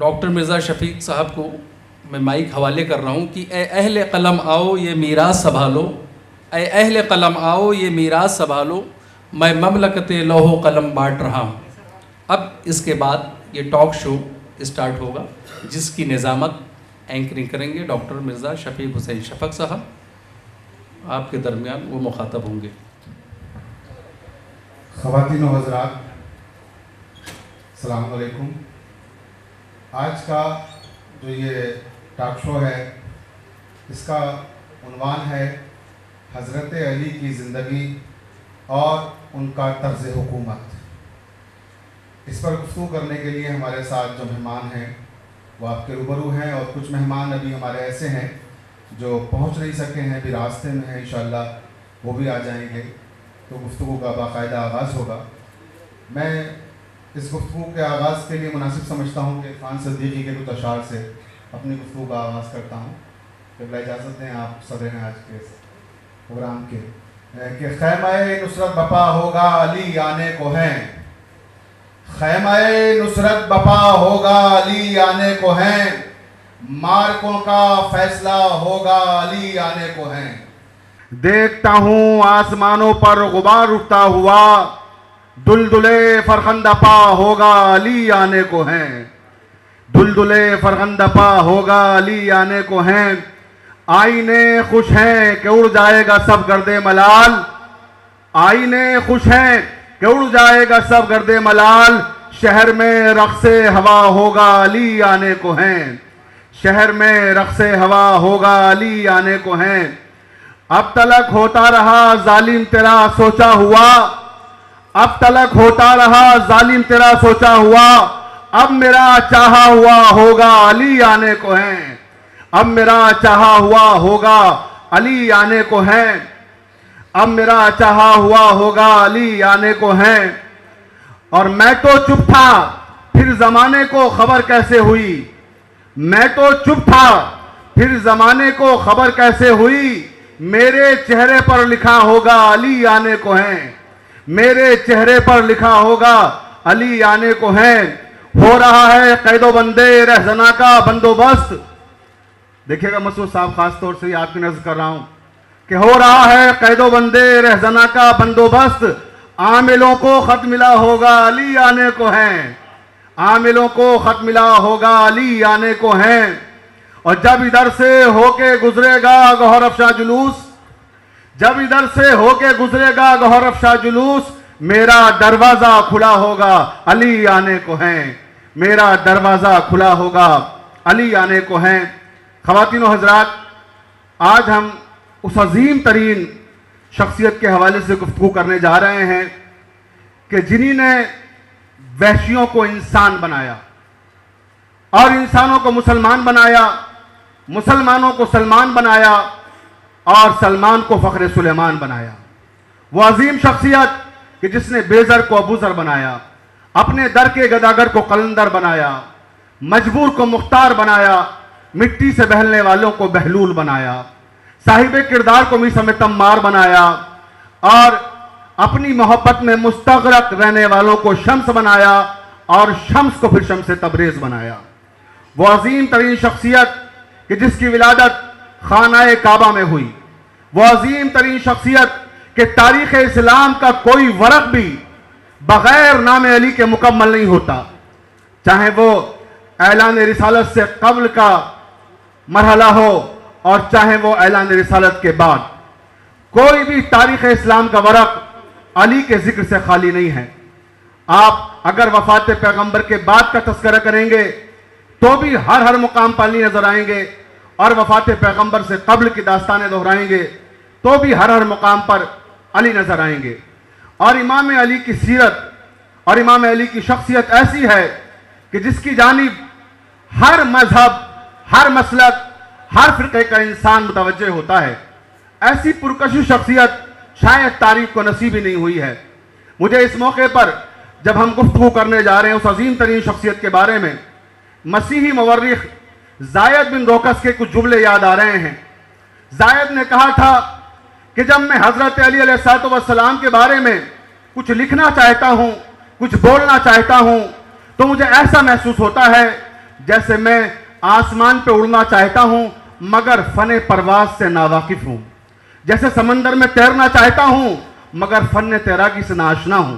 Doctor Mirza شفیق صاحب کو میں مائک حوالے کر رہا ہوں کہ اے اہل قلم آؤ یہ میراث سنبھالو، اے اہل قلم آؤ یہ میراث سنبھالو، میں مملکت لوح و قلم بانٹ رہا ہوں۔ اب اس کے بعد یہ ٹاک شو اسٹارٹ ہوگا جس کی نظامت اینکرنگ کریں گے ڈاکٹر مرزا شفیق حسین شفق صاحب۔ آپ کے درمیان وہ مخاطب ہوں گے۔ خواتین و حضرات السلام علیکم۔ آج کا جو یہ ٹاک شو ہے اس کا عنوان ہے حضرت علی کی زندگی اور ان کا طرز حکومت۔ اس پر گفتگو کرنے کے لیے ہمارے ساتھ جو مہمان ہیں وہ آپ کے روبرو ہیں، اور کچھ مہمان ابھی ہمارے ایسے ہیں جو پہنچ نہیں سکے ہیں، بھی راستے میں ہیں، انشاءاللہ وہ بھی آ جائیں گے تو گفتگو کا باقاعدہ آغاز ہوگا۔ میں اس گفتگو کے آغاز کے لیے مناسب سمجھتا ہوں کہ عرفان صدیقی کے کچھ اشعار سے اپنی گفتگو کا آغاز کرتا ہوں۔ قبلہ اجازت دیں، آپ صدر ہیں آج کے پروگرام کے، کہ خیمہ نصرت بپا ہوگا علی آنے کو ہیں، خیمہ نصرت بپا ہوگا علی آنے کو ہیں، مارکوں کا فیصلہ ہوگا علی آنے کو ہیں۔ دیکھتا ہوں آسمانوں پر غبار اٹھتا ہوا، دلدلے فرخندہ پا ہوگا علی آنے کو ہیں، دلدلے فرخندہ پا ہوگا علی آنے کو ہیں۔ آئینے خوش ہیں کہ اڑ جائے گا سب گرد ملال، آئینے خوش ہیں کہ اڑ جائے گا سب گرد ملال، شہر میں رقص ہوا ہوگا علی آنے کو ہیں، شہر میں رقص ہوا ہوگا علی آنے کو ہیں۔ اب تلک ہوتا رہا ظالم تیرا سوچا ہوا، اب تلک ہوتا رہا ظالم تیرا سوچا ہوا، اب میرا چاہا ہوا ہوگا علی آنے کو ہیں، اب میرا چاہا ہوا ہوگا علی آنے کو ہیں، اب میرا چاہا ہوا ہوگا علی آنے کو ہیں۔ اور میں تو چپ تھا پھر زمانے کو خبر کیسے ہوئی، میں تو چپ تھا پھر زمانے کو خبر کیسے ہوئی، میرے چہرے پر لکھا ہوگا علی آنے کو ہیں، میرے چہرے پر لکھا ہوگا علی آنے کو ہیں۔ ہو رہا ہے قید و بندے رہزنا کا بندوبست، دیکھیے گا مسعود صاحب خاص طور سے آپ کی نظر کر رہا ہوں کہ ہو رہا ہے قید و بندے رہزنا کا بندوبست، عاملوں کو خط ملا ہوگا علی آنے کو ہیں، عاملوں کو خط ملا ہوگا علی آنے کو ہیں۔ اور جب ادھر سے ہو کے گزرے گا گوہر افشاں جلوس، جب ادھر سے ہو کے گزرے گا گوہر افشاں جلوس، میرا دروازہ کھلا ہوگا علی آنے کو ہیں، میرا دروازہ کھلا ہوگا علی آنے کو ہیں۔ خواتین و حضرات، آج ہم اس عظیم ترین شخصیت کے حوالے سے گفتگو کرنے جا رہے ہیں کہ جنہی نے وحشیوں کو انسان بنایا اور انسانوں کو مسلمان بنایا، مسلمانوں کو سلمان بنایا اور سلمان کو فخر سلیمان بنایا۔ وہ عظیم شخصیت کہ جس نے بیزر کو ابوذر بنایا، اپنے در کے گداگر کو قلندر بنایا، مجبور کو مختار بنایا، مٹی سے بہلنے والوں کو بہلول بنایا، صاحب کردار کو میثم تمار بنایا، اور اپنی محبت میں مستغرق رہنے والوں کو شمس بنایا، اور شمس کو پھر شمس تبریز بنایا۔ وہ عظیم ترین شخصیت کہ جس کی ولادت خانہ کعبہ میں ہوئی، وہ عظیم ترین شخصیت کہ تاریخ اسلام کا کوئی ورق بھی بغیر نام علی کے مکمل نہیں ہوتا، چاہے وہ اعلان رسالت سے قبل کا مرحلہ ہو اور چاہے وہ اعلان رسالت کے بعد، کوئی بھی تاریخ اسلام کا ورق علی کے ذکر سے خالی نہیں ہے۔ آپ اگر وفات پیغمبر کے بعد کا تذکرہ کریں گے تو بھی ہر مقام پر علی نظر آئیں گے، اور وفات پیغمبر سے قبل کی داستانیں دہرائیں گے تو بھی ہر مقام پر علی نظر آئیں گے۔ اور امام علی کی سیرت اور امام علی کی شخصیت ایسی ہے کہ جس کی جانب ہر مذہب، ہر مسلک، ہر فرقے کا انسان متوجہ ہوتا ہے۔ ایسی پرکشش شخصیت شاید تاریخ کو نصیب ہی نہیں ہوئی ہے۔ مجھے اس موقع پر جب ہم گفتگو کرنے جا رہے ہیں اس عظیم ترین شخصیت کے بارے میں، مسیحی مورخ زائد بن روکس کے کچھ جملے یاد آ رہے ہیں۔ زائد نے کہا تھا کہ جب میں حضرت علی علیہ السلام کے بارے میں کچھ لکھنا چاہتا ہوں، کچھ بولنا چاہتا ہوں، تو مجھے ایسا محسوس ہوتا ہے جیسے میں آسمان پہ اڑنا چاہتا ہوں مگر فن پرواز سے ناواقف ہوں، جیسے سمندر میں تیرنا چاہتا ہوں مگر فن تیراکی سے ناآشنا ہوں۔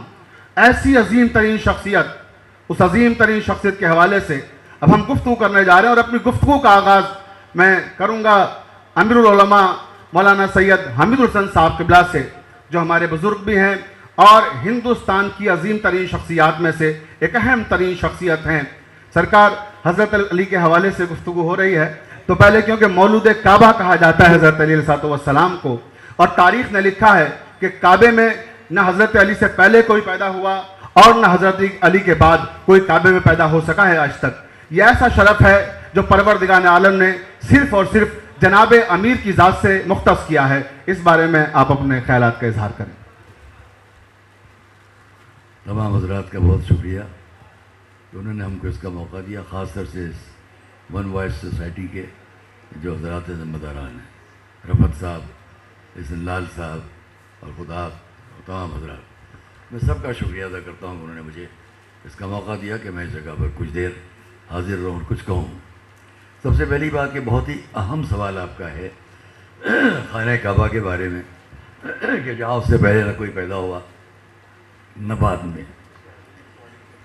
ایسی عظیم ترین شخصیت، اس عظیم ترین شخصیت کے حوالے سے اب ہم گفتگو کرنے جا رہے ہیں، اور اپنی گفتگو کا آغاز میں کروں گا امیر العلماء مولانا سید حمید الحسن صاحب قبلہ سے، جو ہمارے بزرگ بھی ہیں اور ہندوستان کی عظیم ترین شخصیات میں سے ایک اہم ترین شخصیت ہیں۔ سرکار حضرت علی کے حوالے سے گفتگو ہو رہی ہے، تو پہلے کیونکہ مولود کعبہ کہا جاتا ہے حضرت علی علیہ السلام کو، اور تاریخ نے لکھا ہے کہ کعبے میں نہ حضرت علی سے پہلے کوئی پیدا ہوا اور نہ حضرت علی کے بعد کوئی کعبے میں پیدا ہو سکا ہے آج تک۔ یہ ایسا شرف ہے جو پروردگار عالم نے صرف اور صرف جناب امیر کی ذات سے مختص کیا ہے۔ اس بارے میں آپ اپنے خیالات کا اظہار کریں۔ تمام حضرات کا بہت شکریہ کہ انہوں نے ہم کو اس کا موقع دیا، خاص طور سے اس ون وائس سوسائٹی کے جو حضرات ذمہ داران ہیں، رفت صاحب، حسن لال صاحب اور خدا اور تمام حضرات، میں سب کا شکریہ ادا کرتا ہوں کہ انہوں نے مجھے اس کا موقع دیا کہ میں اس جگہ پر کچھ دیر حاضر رہوں اور کچھ کہوں۔ سب سے پہلی بات کہ بہت ہی اہم سوال آپ کا ہے خانہ کعبہ کے بارے میں، کہ جہاں اس سے پہلے نہ کوئی پیدا ہوا نہ بعد میں۔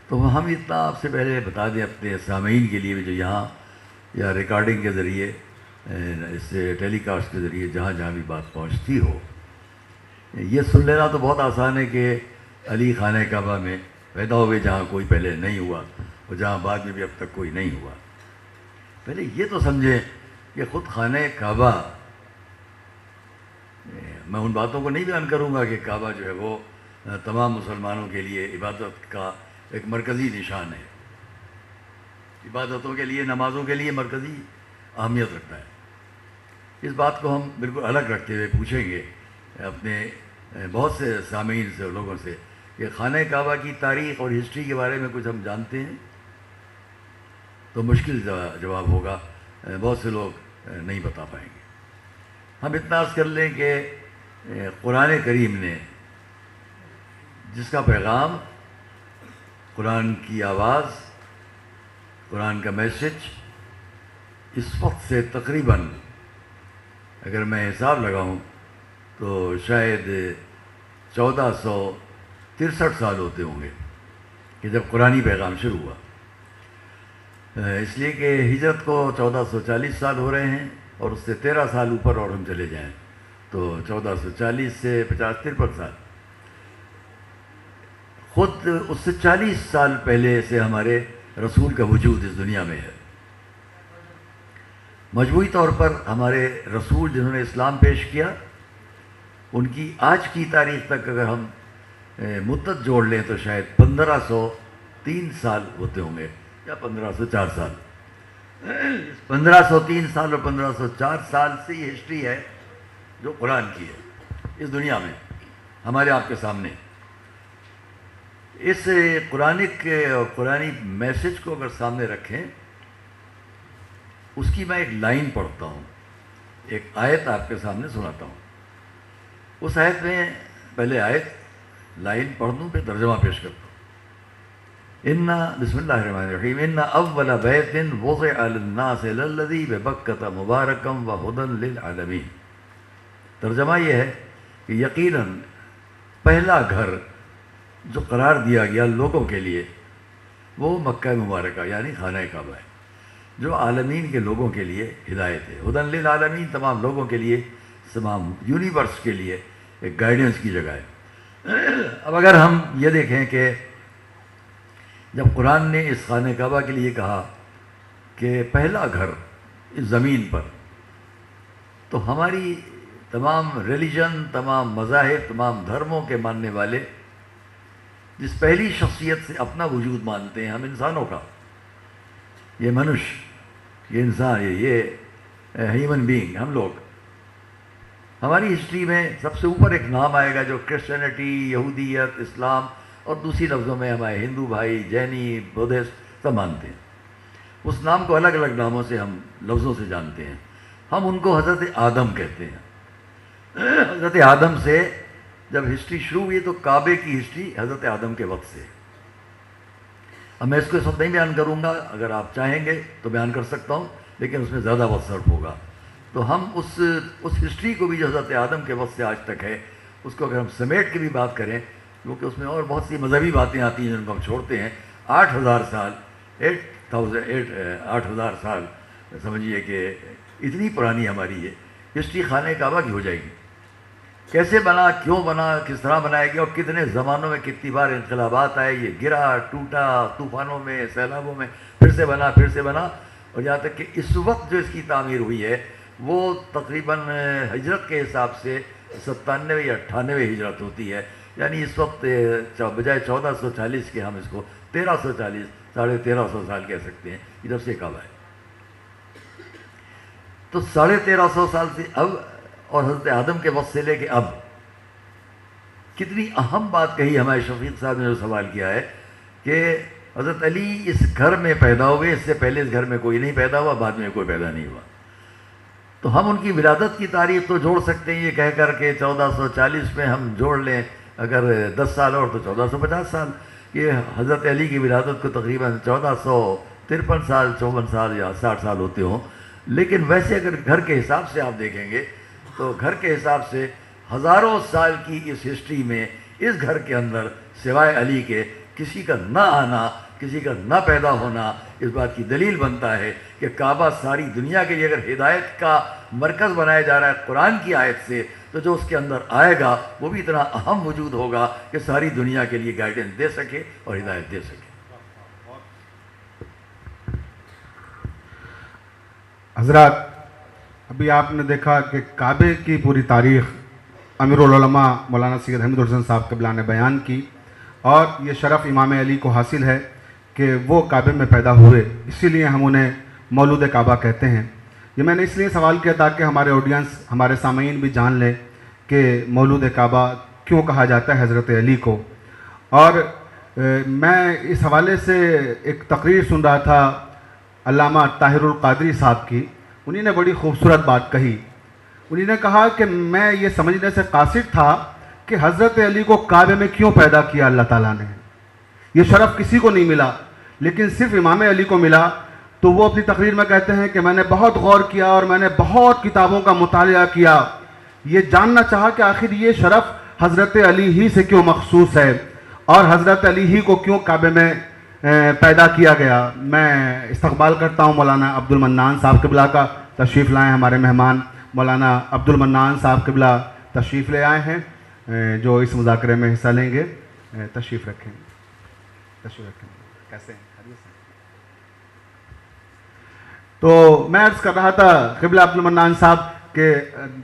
تو ہم اتنا آپ سے پہلے بتا دیں اپنے سامعین کے لیے بھی، جو یہاں یا ریکارڈنگ کے ذریعے، اس ٹیلی کاسٹ کے ذریعے جہاں جہاں بھی بات پہنچتی ہو، یہ سن لینا تو بہت آسان ہے کہ علی خانہ کعبہ میں پیدا ہوئے، جہاں کوئی پہلے نہیں ہوا اور جہاں بعد میں بھی اب تک کوئی نہیں ہوا۔ پہلے یہ تو سمجھیں کہ خود خانہ کعبہ، میں ان باتوں کو نہیں بیان کروں گا کہ کعبہ جو ہے وہ تمام مسلمانوں کے لیے عبادت کا ایک مرکزی نشان ہے، عبادتوں کے لیے، نمازوں کے لیے مرکزی اہمیت رکھتا ہے۔ اس بات کو ہم بالکل الگ رکھتے ہوئے پوچھیں گے اپنے بہت سے سامعین سے اور لوگوں سے کہ خانہ کعبہ کی تاریخ اور ہسٹری کے بارے میں کچھ ہم جانتے ہیں، تو مشکل جواب ہوگا، بہت سے لوگ نہیں بتا پائیں گے۔ ہم اتنا عرض کر لیں کہ قرآن کریم نے، جس کا پیغام، قرآن کی آواز، قرآن کا میسج اس وقت سے تقریباً اگر میں حساب لگاؤں تو شاید 1463 سال ہوتے ہوں گے کہ جب قرآنی پیغام شروع ہوا، اس لیے کہ ہجرت کو 1440 سال ہو رہے ہیں، اور اس سے 13 سال اوپر اور ہم چلے جائیں تو 1440 سے 50-53 سال، خود اس سے 40 سال پہلے سے ہمارے رسول کا وجود اس دنیا میں ہے۔ مجموعی طور پر ہمارے رسول جنہوں نے اسلام پیش کیا، ان کی آج کی تاریخ تک اگر ہم مدت جوڑ لیں تو شاید 1503 سال ہوتے ہوں گے یا 1504 سال۔ 1503 سال اور 1504 سال سے یہ ہسٹری ہے جو قرآن کی ہے اس دنیا میں ہمارے آپ کے سامنے۔ اس قرآنی میسج کو اگر سامنے رکھیں، اس کی میں ایک لائن پڑھتا ہوں، ایک آیت آپ کے سامنے سناتا ہوں۔ اس آیت میں پہلے آیت لائن پڑھ دوں، پھر ترجمہ پیش کرتا ہوں۔ بسم اللہ الرحمن الرحیم، ان اول بیت وضع للناس للذی ببکۃ مبارکا وہدی للعالمین۔ ترجمہ یہ ہے کہ یقیناً پہلا گھر جو قرار دیا گیا لوگوں کے لیے وہ مکہ مبارکہ یعنی خانہ کعبہ ہے، جو عالمین کے لوگوں کے لیے ہدایت ہے۔ ہدی للعالمین، تمام لوگوں کے لیے، تمام یونیورس کے لیے ایک گائیڈنس کی جگہ ہے۔ اب اگر ہم یہ دیکھیں کہ جب قرآن نے اس خانہ کعبہ کے لیے کہا کہ پہلا گھر اس زمین پر، تو ہماری تمام ریلیجن، تمام مذاہب، تمام دھرموں کے ماننے والے جس پہلی شخصیت سے اپنا وجود مانتے ہیں، ہم انسانوں کا، یہ منش، یہ انسان، یہ ہیومن بینگ، ہم لوگ، ہماری ہسٹری میں سب سے اوپر ایک نام آئے گا جو کرسچینٹی، یہودیت، اسلام اور دوسری لفظوں میں ہمارے ہندو بھائی، جینی، بدھسٹ سب مانتے ہیں۔ اس نام کو الگ الگ ناموں سے ہم لفظوں سے جانتے ہیں۔ ہم ان کو حضرت آدم کہتے ہیں۔ حضرت آدم سے جب ہسٹری شروع ہوئی تو کعبے کی ہسٹری حضرت آدم کے وقت سے، اب میں اس کو اس وقت نہیں بیان کروں گا، اگر آپ چاہیں گے تو بیان کر سکتا ہوں، لیکن اس میں زیادہ وقت صرف ہوگا. تو ہم اس ہسٹری کو بھی جو حضرت آدم کے وقت سے آج تک ہے، اس کو اگر ہم سمیٹ کے بھی بات کریں، کیونکہ اس میں اور بہت سی مذہبی باتیں آتی ہیں جن کو ہم چھوڑتے ہیں. 8000 سال 8000 سال سمجھیے کہ اتنی پرانی ہماری ہے ہسٹری خانہ کعبہ کی ہو جائے گی. کیسے بنا، کیوں بنا، کس طرح بنایا گیا، اور کتنے زمانوں میں کتنی بار انقلابات آئے، یہ گرا ٹوٹا، طوفانوں میں، سیلابوں میں، پھر سے بنا، اور یہاں تک کہ اس وقت جو اس کی تعمیر ہوئی ہے وہ تقریباً ہجرت کے حساب سے 97 یا 98 ہجرت ہوتی ہے. یعنی اس وقت بجائے 1440 کے ہم اس کو 1340 1350 سال کہہ سکتے ہیں. ادھر سے کعبہ ہے تو 1350 سال سے اب، اور حضرت آدم کے وقت سے لے کے اب کتنی اہم بات کہی ہمارے شفیق صاحب نے جو سوال کیا ہے کہ حضرت علی اس گھر میں پیدا ہوئے، اس سے پہلے اس گھر میں کوئی نہیں پیدا ہوا، بعد میں کوئی پیدا نہیں ہوا. تو ہم ان کی ولادت کی تاریخ تو جوڑ سکتے ہیں یہ کہہ کر کے 1440 میں ہم جوڑ لیں، اگر 10 سال اور تو 1450 سال. یہ حضرت علی کی ولادت کو تقریباً 1453 سال 54 سال یا 60 سال ہوتے ہوں. لیکن ویسے اگر گھر کے حساب سے آپ دیکھیں گے تو گھر کے حساب سے ہزاروں سال کی اس ہسٹری میں اس گھر کے اندر سوائے علی کے کسی کا نہ آنا، کسی کا نہ پیدا ہونا اس بات کی دلیل بنتا ہے کہ کعبہ ساری دنیا کے لیے اگر ہدایت کا مرکز بنایا جا رہا ہے قرآن کی آیت سے، تو جو اس کے اندر آئے گا وہ بھی اتنا اہم وجود ہوگا کہ ساری دنیا کے لیے گائیڈنس دے سکے اور ہدایت دے سکے. حضرات، ابھی آپ نے دیکھا کہ کعبے کی پوری تاریخ امیر العلماء مولانا سید حمید الحسن صاحب قبلہ نے بیان کی، اور یہ شرف امام علی کو حاصل ہے کہ وہ کعبے میں پیدا ہوئے، اسی لیے ہم انہیں مولود کعبہ کہتے ہیں. یہ میں نے اس لیے سوال کیا تاکہ ہمارے آڈینس، ہمارے سامعین بھی جان لیں کہ مولود کعبہ کیوں کہا جاتا ہے حضرت علی کو. اور میں اس حوالے سے ایک تقریر سن رہا تھا علامہ طاہر القادری صاحب کی. انہی نے بڑی خوبصورت بات کہی. انہی نے کہا کہ میں یہ سمجھنے سے قاصر تھا کہ حضرت علی کو کعبے میں کیوں پیدا کیا اللہ تعالیٰ نے. یہ شرف کسی کو نہیں ملا لیکن صرف امام علی کو ملا. تو وہ اپنی تقریر میں کہتے ہیں کہ میں نے بہت غور کیا اور میں نے بہت کتابوں کا مطالعہ کیا، یہ جاننا چاہا کہ آخر یہ شرف حضرت علی ہی سے کیوں مخصوص ہے اور حضرت علی ہی کو کیوں کعبے میں پیدا کیا گیا. میں استقبال کرتا ہوں مولانا عبد المنان صاحب قبلہ کا. تشریف لائیں، ہمارے مہمان مولانا عبد المنان صاحب قبلہ تشریف لے آئے ہیں جو اس مذاکرے میں حصہ لیں گے. تشریف رکھیں. کیسے ہیں؟ تو میں عرض کر رہا تھا قبلہ عبد المنان صاحب کہ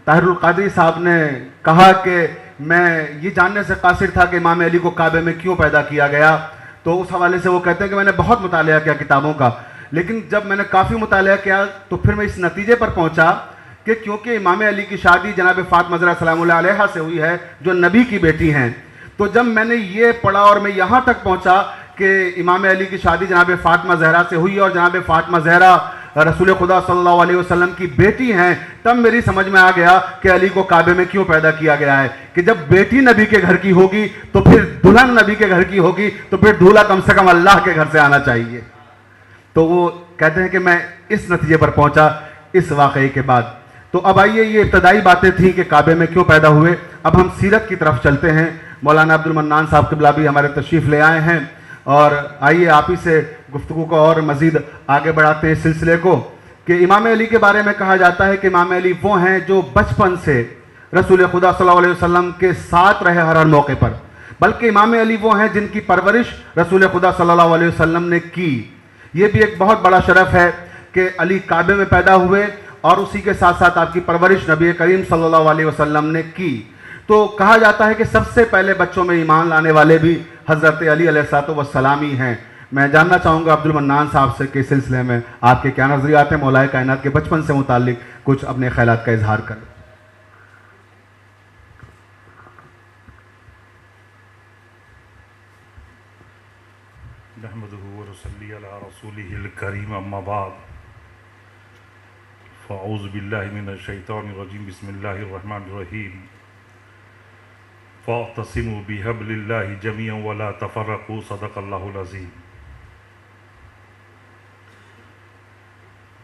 طاہر القادری صاحب نے کہا کہ میں یہ جاننے سے قاصر تھا کہ امام علی کو کعبے میں کیوں پیدا کیا گیا. تو اس حوالے سے وہ کہتے ہیں کہ میں نے بہت مطالعہ کیا کتابوں کا، لیکن جب میں نے کافی مطالعہ کیا تو پھر میں اس نتیجے پر پہنچا کہ کیونکہ امام علی کی شادی جناب فاطمہ زہرا سلام اللہ علیہا سے ہوئی ہے جو نبی کی بیٹی ہیں. تو جب میں نے یہ پڑھا اور میں یہاں تک پہنچا کہ امام علی کی شادی جناب فاطمہ زہرا سے ہوئی اور جناب فاطمہ زہرا رسول خدا صلی اللہ علیہ وسلم کی بیٹی ہیں، تب میری سمجھ میں آ گیا کہ علی کو کعبے میں کیوں پیدا کیا گیا ہے کہ جب بیٹی نبی کے گھر کی ہوگی تو پھر دلہن نبی کے گھر کی ہوگی تو پھر دولہا کم سے کم اللہ کے گھر سے آنا چاہیے. تو وہ کہتے ہیں کہ میں اس نتیجے پر پہنچا اس واقعے کے بعد. تو اب آئیے، یہ ابتدائی باتیں تھیں کہ کعبے میں کیوں پیدا ہوئے. اب ہم سیرت کی طرف چلتے ہیں. مولانا عبد المنان صاحب قبلہ بھی ہمارے تشریف لے آئے ہیں اور آئیے آپ ہی سے گفتگو کو اور مزید آگے بڑھاتے ہیں سلسلے کو کہ امام علی کے بارے میں کہا جاتا ہے کہ امام علی وہ ہیں جو بچپن سے رسول خدا صلی اللہ علیہ وسلم کے ساتھ رہے ہر موقع پر، بلکہ امام علی وہ ہیں جن کی پرورش رسول خدا صلی اللہ علیہ وسلم نے کی. یہ بھی ایک بہت بڑا شرف ہے کہ علی کعبے میں پیدا ہوئے اور اسی کے ساتھ ساتھ آپ کی پرورش نبی کریم صلی اللہ علیہ وسلم نے کی. تو کہا جاتا ہے کہ سب سے پہلے بچوں میں ایمان لانے والے بھی حضرت علی علیہ السلام ہی ہیں. میں جاننا چاہوں گا عبد المنان صاحب سے کہ سلسلے میں آپ کے کیا نظریات ہیں مولا کائنات کے بچپن سے متعلق کچھ اپنے خیالات کا اظہار کریں. نحمده ونصلي على رسوله الكريم اما بعد فاعوذ بالله من الشيطان الرجيم بسم الله الرحمن الرحيم فاعتصموا بحبل الله جميعا ولا تفرقوا صدق الله العظيم.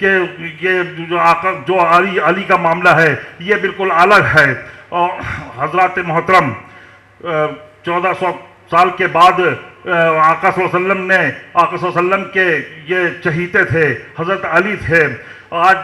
کہ یہ جو علی کا معاملہ ہے یہ بالکل الگ ہے. اور حضرات محترم 1400 سال کے بعد آقا صلی اللہ علیہ وسلم نے آقا صلی اللہ علیہ وسلم کے یہ چہیتے تھے حضرت علی تھے.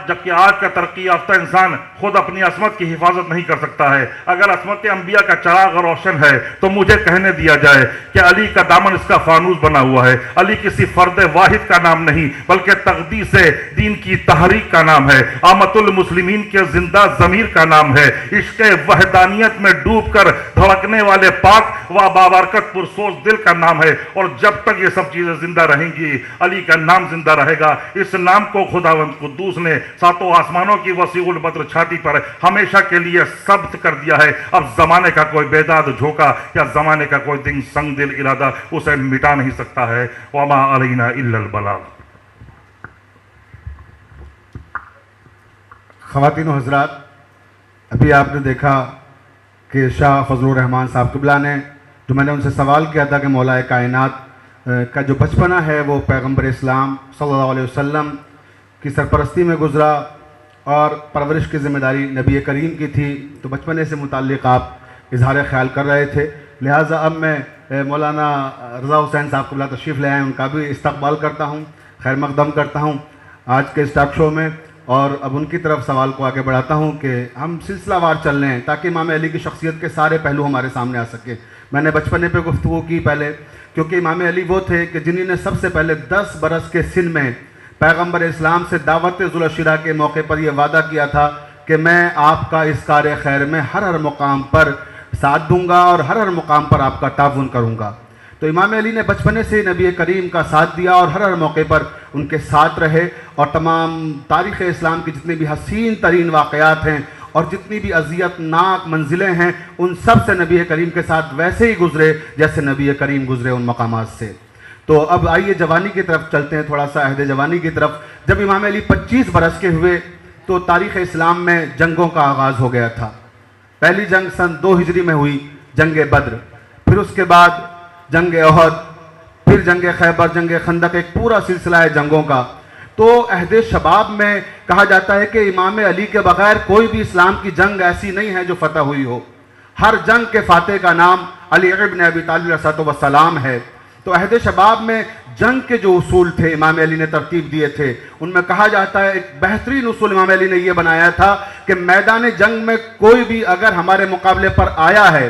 جبکہ آج کا ترقی یافتہ انسان خود اپنی عصمت کی حفاظت نہیں کر سکتا ہے. اگر عصمت انبیاء کا چراغ روشن ہے تو مجھے کہنے دیا جائے کہ علی کا دامن اس کا فانوس بنا ہوا ہے. علی کسی فرد واحد کا نام نہیں بلکہ تقدیس دین کی تحریک کا نام ہے. آمت المسلمین کے زندہ ضمیر کا نام ہے. عشق وحدانیت میں ڈوب کر دھڑکنے والے پاک و بابرکت پرسوز دل کا نام ہے. اور جب تک یہ سب چیزیں زندہ رہیں گی علی کا نام زندہ رہے گا. اس نام کو خداوند قدوس نے ساتوں آسمانوں کی وسیع البدر چھاتی پر ہمیشہ کے لیے ثبت کر دیا ہے. اب زمانے کا کوئی بیداد جھوکا یا زمانے کا کوئی دن سنگ دل ارادہ اسے مٹا نہیں سکتا ہے. وما علینا الا البلاغ. خواتین و حضرات، ابھی آپ نے دیکھا کہ شاہ فضل الرحمان صاحب قبلہ نے جو میں نے ان سے سوال کیا تھا کہ مولا کائنات کا جو بچپنا ہے وہ پیغمبر اسلام صلی اللہ علیہ وسلم کی سرپرستی میں گزرا اور پرورش کی ذمہ داری نبی کریم کی تھی، تو بچپنے سے متعلق آپ اظہار خیال کر رہے تھے. لہٰذا اب میں مولانا رضا حسین صاحب قبلہ تشریف لے آئے، ان کا بھی استقبال کرتا ہوں، خیر مقدم کرتا ہوں آج کے اس ٹاک شو میں. اور اب ان کی طرف سوال کو آگے بڑھاتا ہوں کہ ہم سلسلہ وار چل رہے ہیں تاکہ امام علی کی شخصیت کے سارے پہلو ہمارے سامنے آ سکیں. میں نے بچپنے پہ گفتگو کی پہلے، کیونکہ امام علی وہ تھے کہ جنہوں نے سب سے پہلے 10 برس کے سن میں پیغمبر اسلام سے دعوت ذوالشرا کے موقع پر یہ وعدہ کیا تھا کہ میں آپ کا اس کار خیر میں ہر مقام پر ساتھ دوں گا اور ہر مقام پر آپ کا تعاون کروں گا. تو امام علی نے بچپنے سے نبی کریم کا ساتھ دیا اور ہر موقع پر ان کے ساتھ رہے، اور تمام تاریخ اسلام کی جتنے بھی حسین ترین واقعات ہیں اور جتنی بھی اذیت ناک منزلیں ہیں ان سب سے نبی کریم کے ساتھ ویسے ہی گزرے جیسے نبی کریم گزرے ان مقامات سے. تو اب آئیے جوانی کی طرف چلتے ہیں، تھوڑا سا عہد جوانی کی طرف. جب امام علی 25 برس کے ہوئے تو تاریخ اسلام میں جنگوں کا آغاز ہو گیا تھا. پہلی جنگ سن 2 ہجری میں ہوئی، جنگ بدر، پھر اس کے بعد جنگ احد، پھر جنگ خیبر، جنگ خندق، ایک پورا سلسلہ ہے جنگوں کا. تو عہد شباب میں کہا جاتا ہے کہ امام علی کے بغیر کوئی بھی اسلام کی جنگ ایسی نہیں ہے جو فتح ہوئی ہو. ہر جنگ کے فاتح کا نام علی ابن ابی طالب علیہ السلام ہے. تو عہد شباب میں جنگ کے جو اصول تھے امام علی نے ترتیب دیے تھے، ان میں کہا جاتا ہے ایک بہترین اصول امام علی نے یہ بنایا تھا کہ میدان جنگ میں کوئی بھی اگر ہمارے مقابلے پر آیا ہے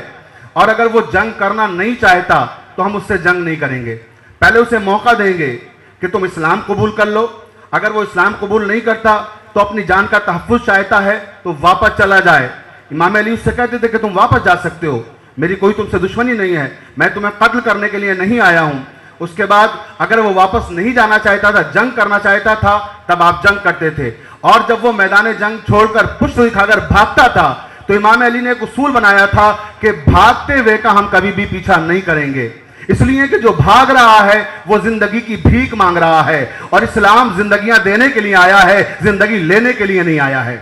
اور اگر وہ جنگ کرنا نہیں چاہتا تو ہم اس سے جنگ نہیں کریں گے. پہلے اسے موقع دیں گے کہ تم اسلام قبول کر لو. اگر وہ اسلام قبول نہیں کرتا تو اپنی جان کا تحفظ چاہتا ہے تو واپس چلا جائے. امام علی اس سے کہتے تھے کہ تم واپس جا سکتے ہو، میری کوئی تم سے دشمنی نہیں ہے، میں تمہیں قتل کرنے کے لیے نہیں آیا ہوں. اس کے بعد اگر وہ واپس نہیں جانا چاہتا تھا، جنگ کرنا چاہتا تھا، تب آپ جنگ کرتے تھے. اور جب وہ میدان جنگ چھوڑ کر پشت دکھا کر بھاگتا تھا تو امام علی نے ایک اصول بنایا تھا کہ بھاگتے ہوئے کا ہم کبھی بھی پیچھا نہیں کریں گے، اس لیے کہ جو بھاگ رہا ہے وہ زندگی کی بھیک مانگ رہا ہے، اور اسلام زندگیاں دینے کے لیے آیا ہے، زندگی لینے کے لیے نہیں آیا ہے.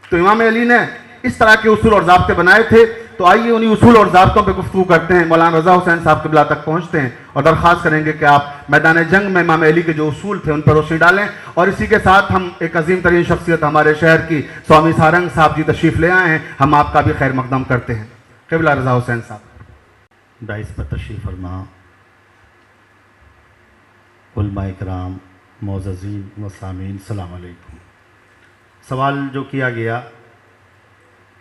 تو امام علی نے اس طرح کے اصول اور ضابطے بنائے تھے. تو آئیے انہی اصول اور ضابطوں پہ گفتگو کرتے ہیں. مولانا رضا حسین صاحب قبلہ تک پہنچتے ہیں اور درخواست کریں گے کہ آپ میدان جنگ میں امام علی کے جو اصول تھے ان پر روشنی ڈالیں. اور اسی کے ساتھ ہم ایک عظیم ترین شخصیت ہمارے شہر کی سوامی سارنگ صاحب جی تشریف لے آئے ہیں، ہم آپ کا بھی خیر مقدم کرتے ہیں. قبلہ رضا حسین صاحب ڈائس پر تشریف فرما، علماء کرام، معززین و سامعین، السلام علیکم. سوال جو کیا گیا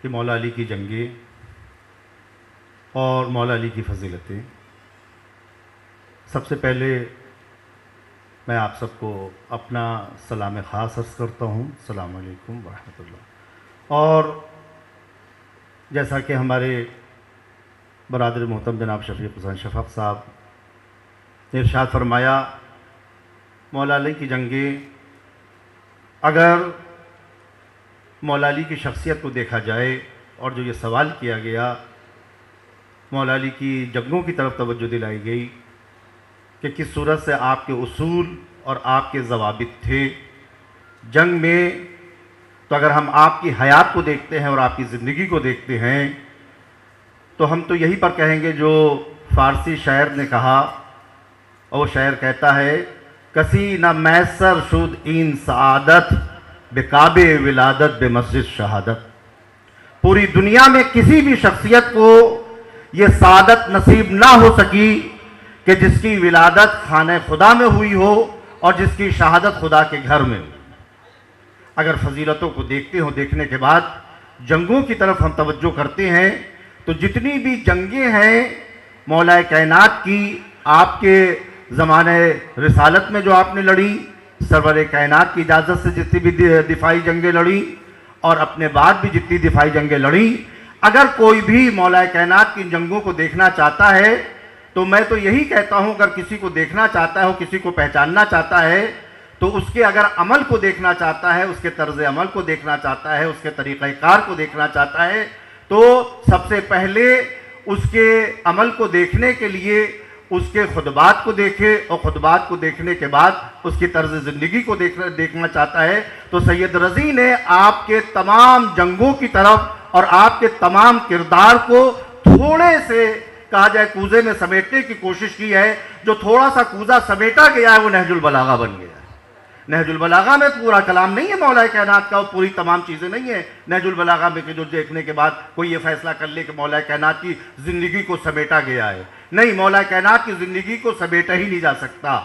کہ مولا علی کی جنگیں اور مولا علی کی فضیلتیں، سب سے پہلے میں آپ سب کو اپنا سلام خاص عرض کرتا ہوں، السلام علیکم ورحمۃ اللہ. اور جیسا کہ ہمارے برادر محترم جناب شفیق حسین شفق صاحب نے ارشاد فرمایا، مولا علی کی جنگیں، اگر مولا علی کی شخصیت کو دیکھا جائے اور جو یہ سوال کیا گیا، مولا علی کی جنگوں کی طرف توجہ دلائی گئی کہ کس صورت سے آپ کے اصول اور آپ کے ضوابط تھے جنگ میں. تو اگر ہم آپ کی حیات کو دیکھتے ہیں اور آپ کی زندگی کو دیکھتے ہیں تو ہم تو یہی پر کہیں گے جو فارسی شاعر نے کہا، اور وہ شاعر کہتا ہے کسی نہ میسر شد این سعادت بکعب ولادت بے مسجد شہادت. پوری دنیا میں کسی بھی شخصیت کو یہ سعادت نصیب نہ ہو سکی کہ جس کی ولادت خانہ خدا میں ہوئی ہو اور جس کی شہادت خدا کے گھر میں. اگر فضیلتوں کو دیکھنے کے بعد جنگوں کی طرف ہم توجہ کرتے ہیں تو جتنی بھی جنگیں ہیں مولا کائنات کی، آپ کے زمانہ رسالت میں جو آپ نے لڑی، سرور کائنات کی اجازت سے جتنی بھی دفاعی جنگیں لڑی اور اپنے بعد بھی جتنی دفاعی جنگیں لڑی، اگر کوئی بھی مولا کائنات کی جنگوں کو دیکھنا چاہتا ہے تو میں تو یہی کہتا ہوں، اگر کسی کو دیکھنا چاہتا ہے، کسی کو پہچاننا چاہتا ہے تو اس کے اگر عمل کو دیکھنا چاہتا ہے، اس کے طرز عمل کو دیکھنا چاہتا ہے، اس کے طریقہ کار کو دیکھنا چاہتا ہے تو سب سے پہلے اس کے عمل کو دیکھنے کے لیے اس کے خطبات کو دیکھے، اور خطبات کو دیکھنے کے بعد اس کی طرز زندگی کو دیکھنا چاہتا ہے تو سید رضی نے آپ کے تمام جنگوں کی طرف اور آپ کے تمام کردار کو تھوڑے سے کہا جائے کوزے میں سمیٹنے کی کوشش کی ہے. جو تھوڑا سا کوزہ سمیٹا گیا ہے وہ نہج البلاغہ بن گیا ہے. نہج البلاغہ میں پورا کلام نہیں ہے مولا کائنات کا، وہ پوری تمام چیزیں نہیں ہیں نہج البلاغہ میں کہ جو دیکھنے کے بعد کوئی یہ فیصلہ کر لے کہ مولا کائنات کی زندگی کو سمیٹا گیا ہے. نہیں، مولا کائنات کی زندگی کو سمیٹا ہی نہیں جا سکتا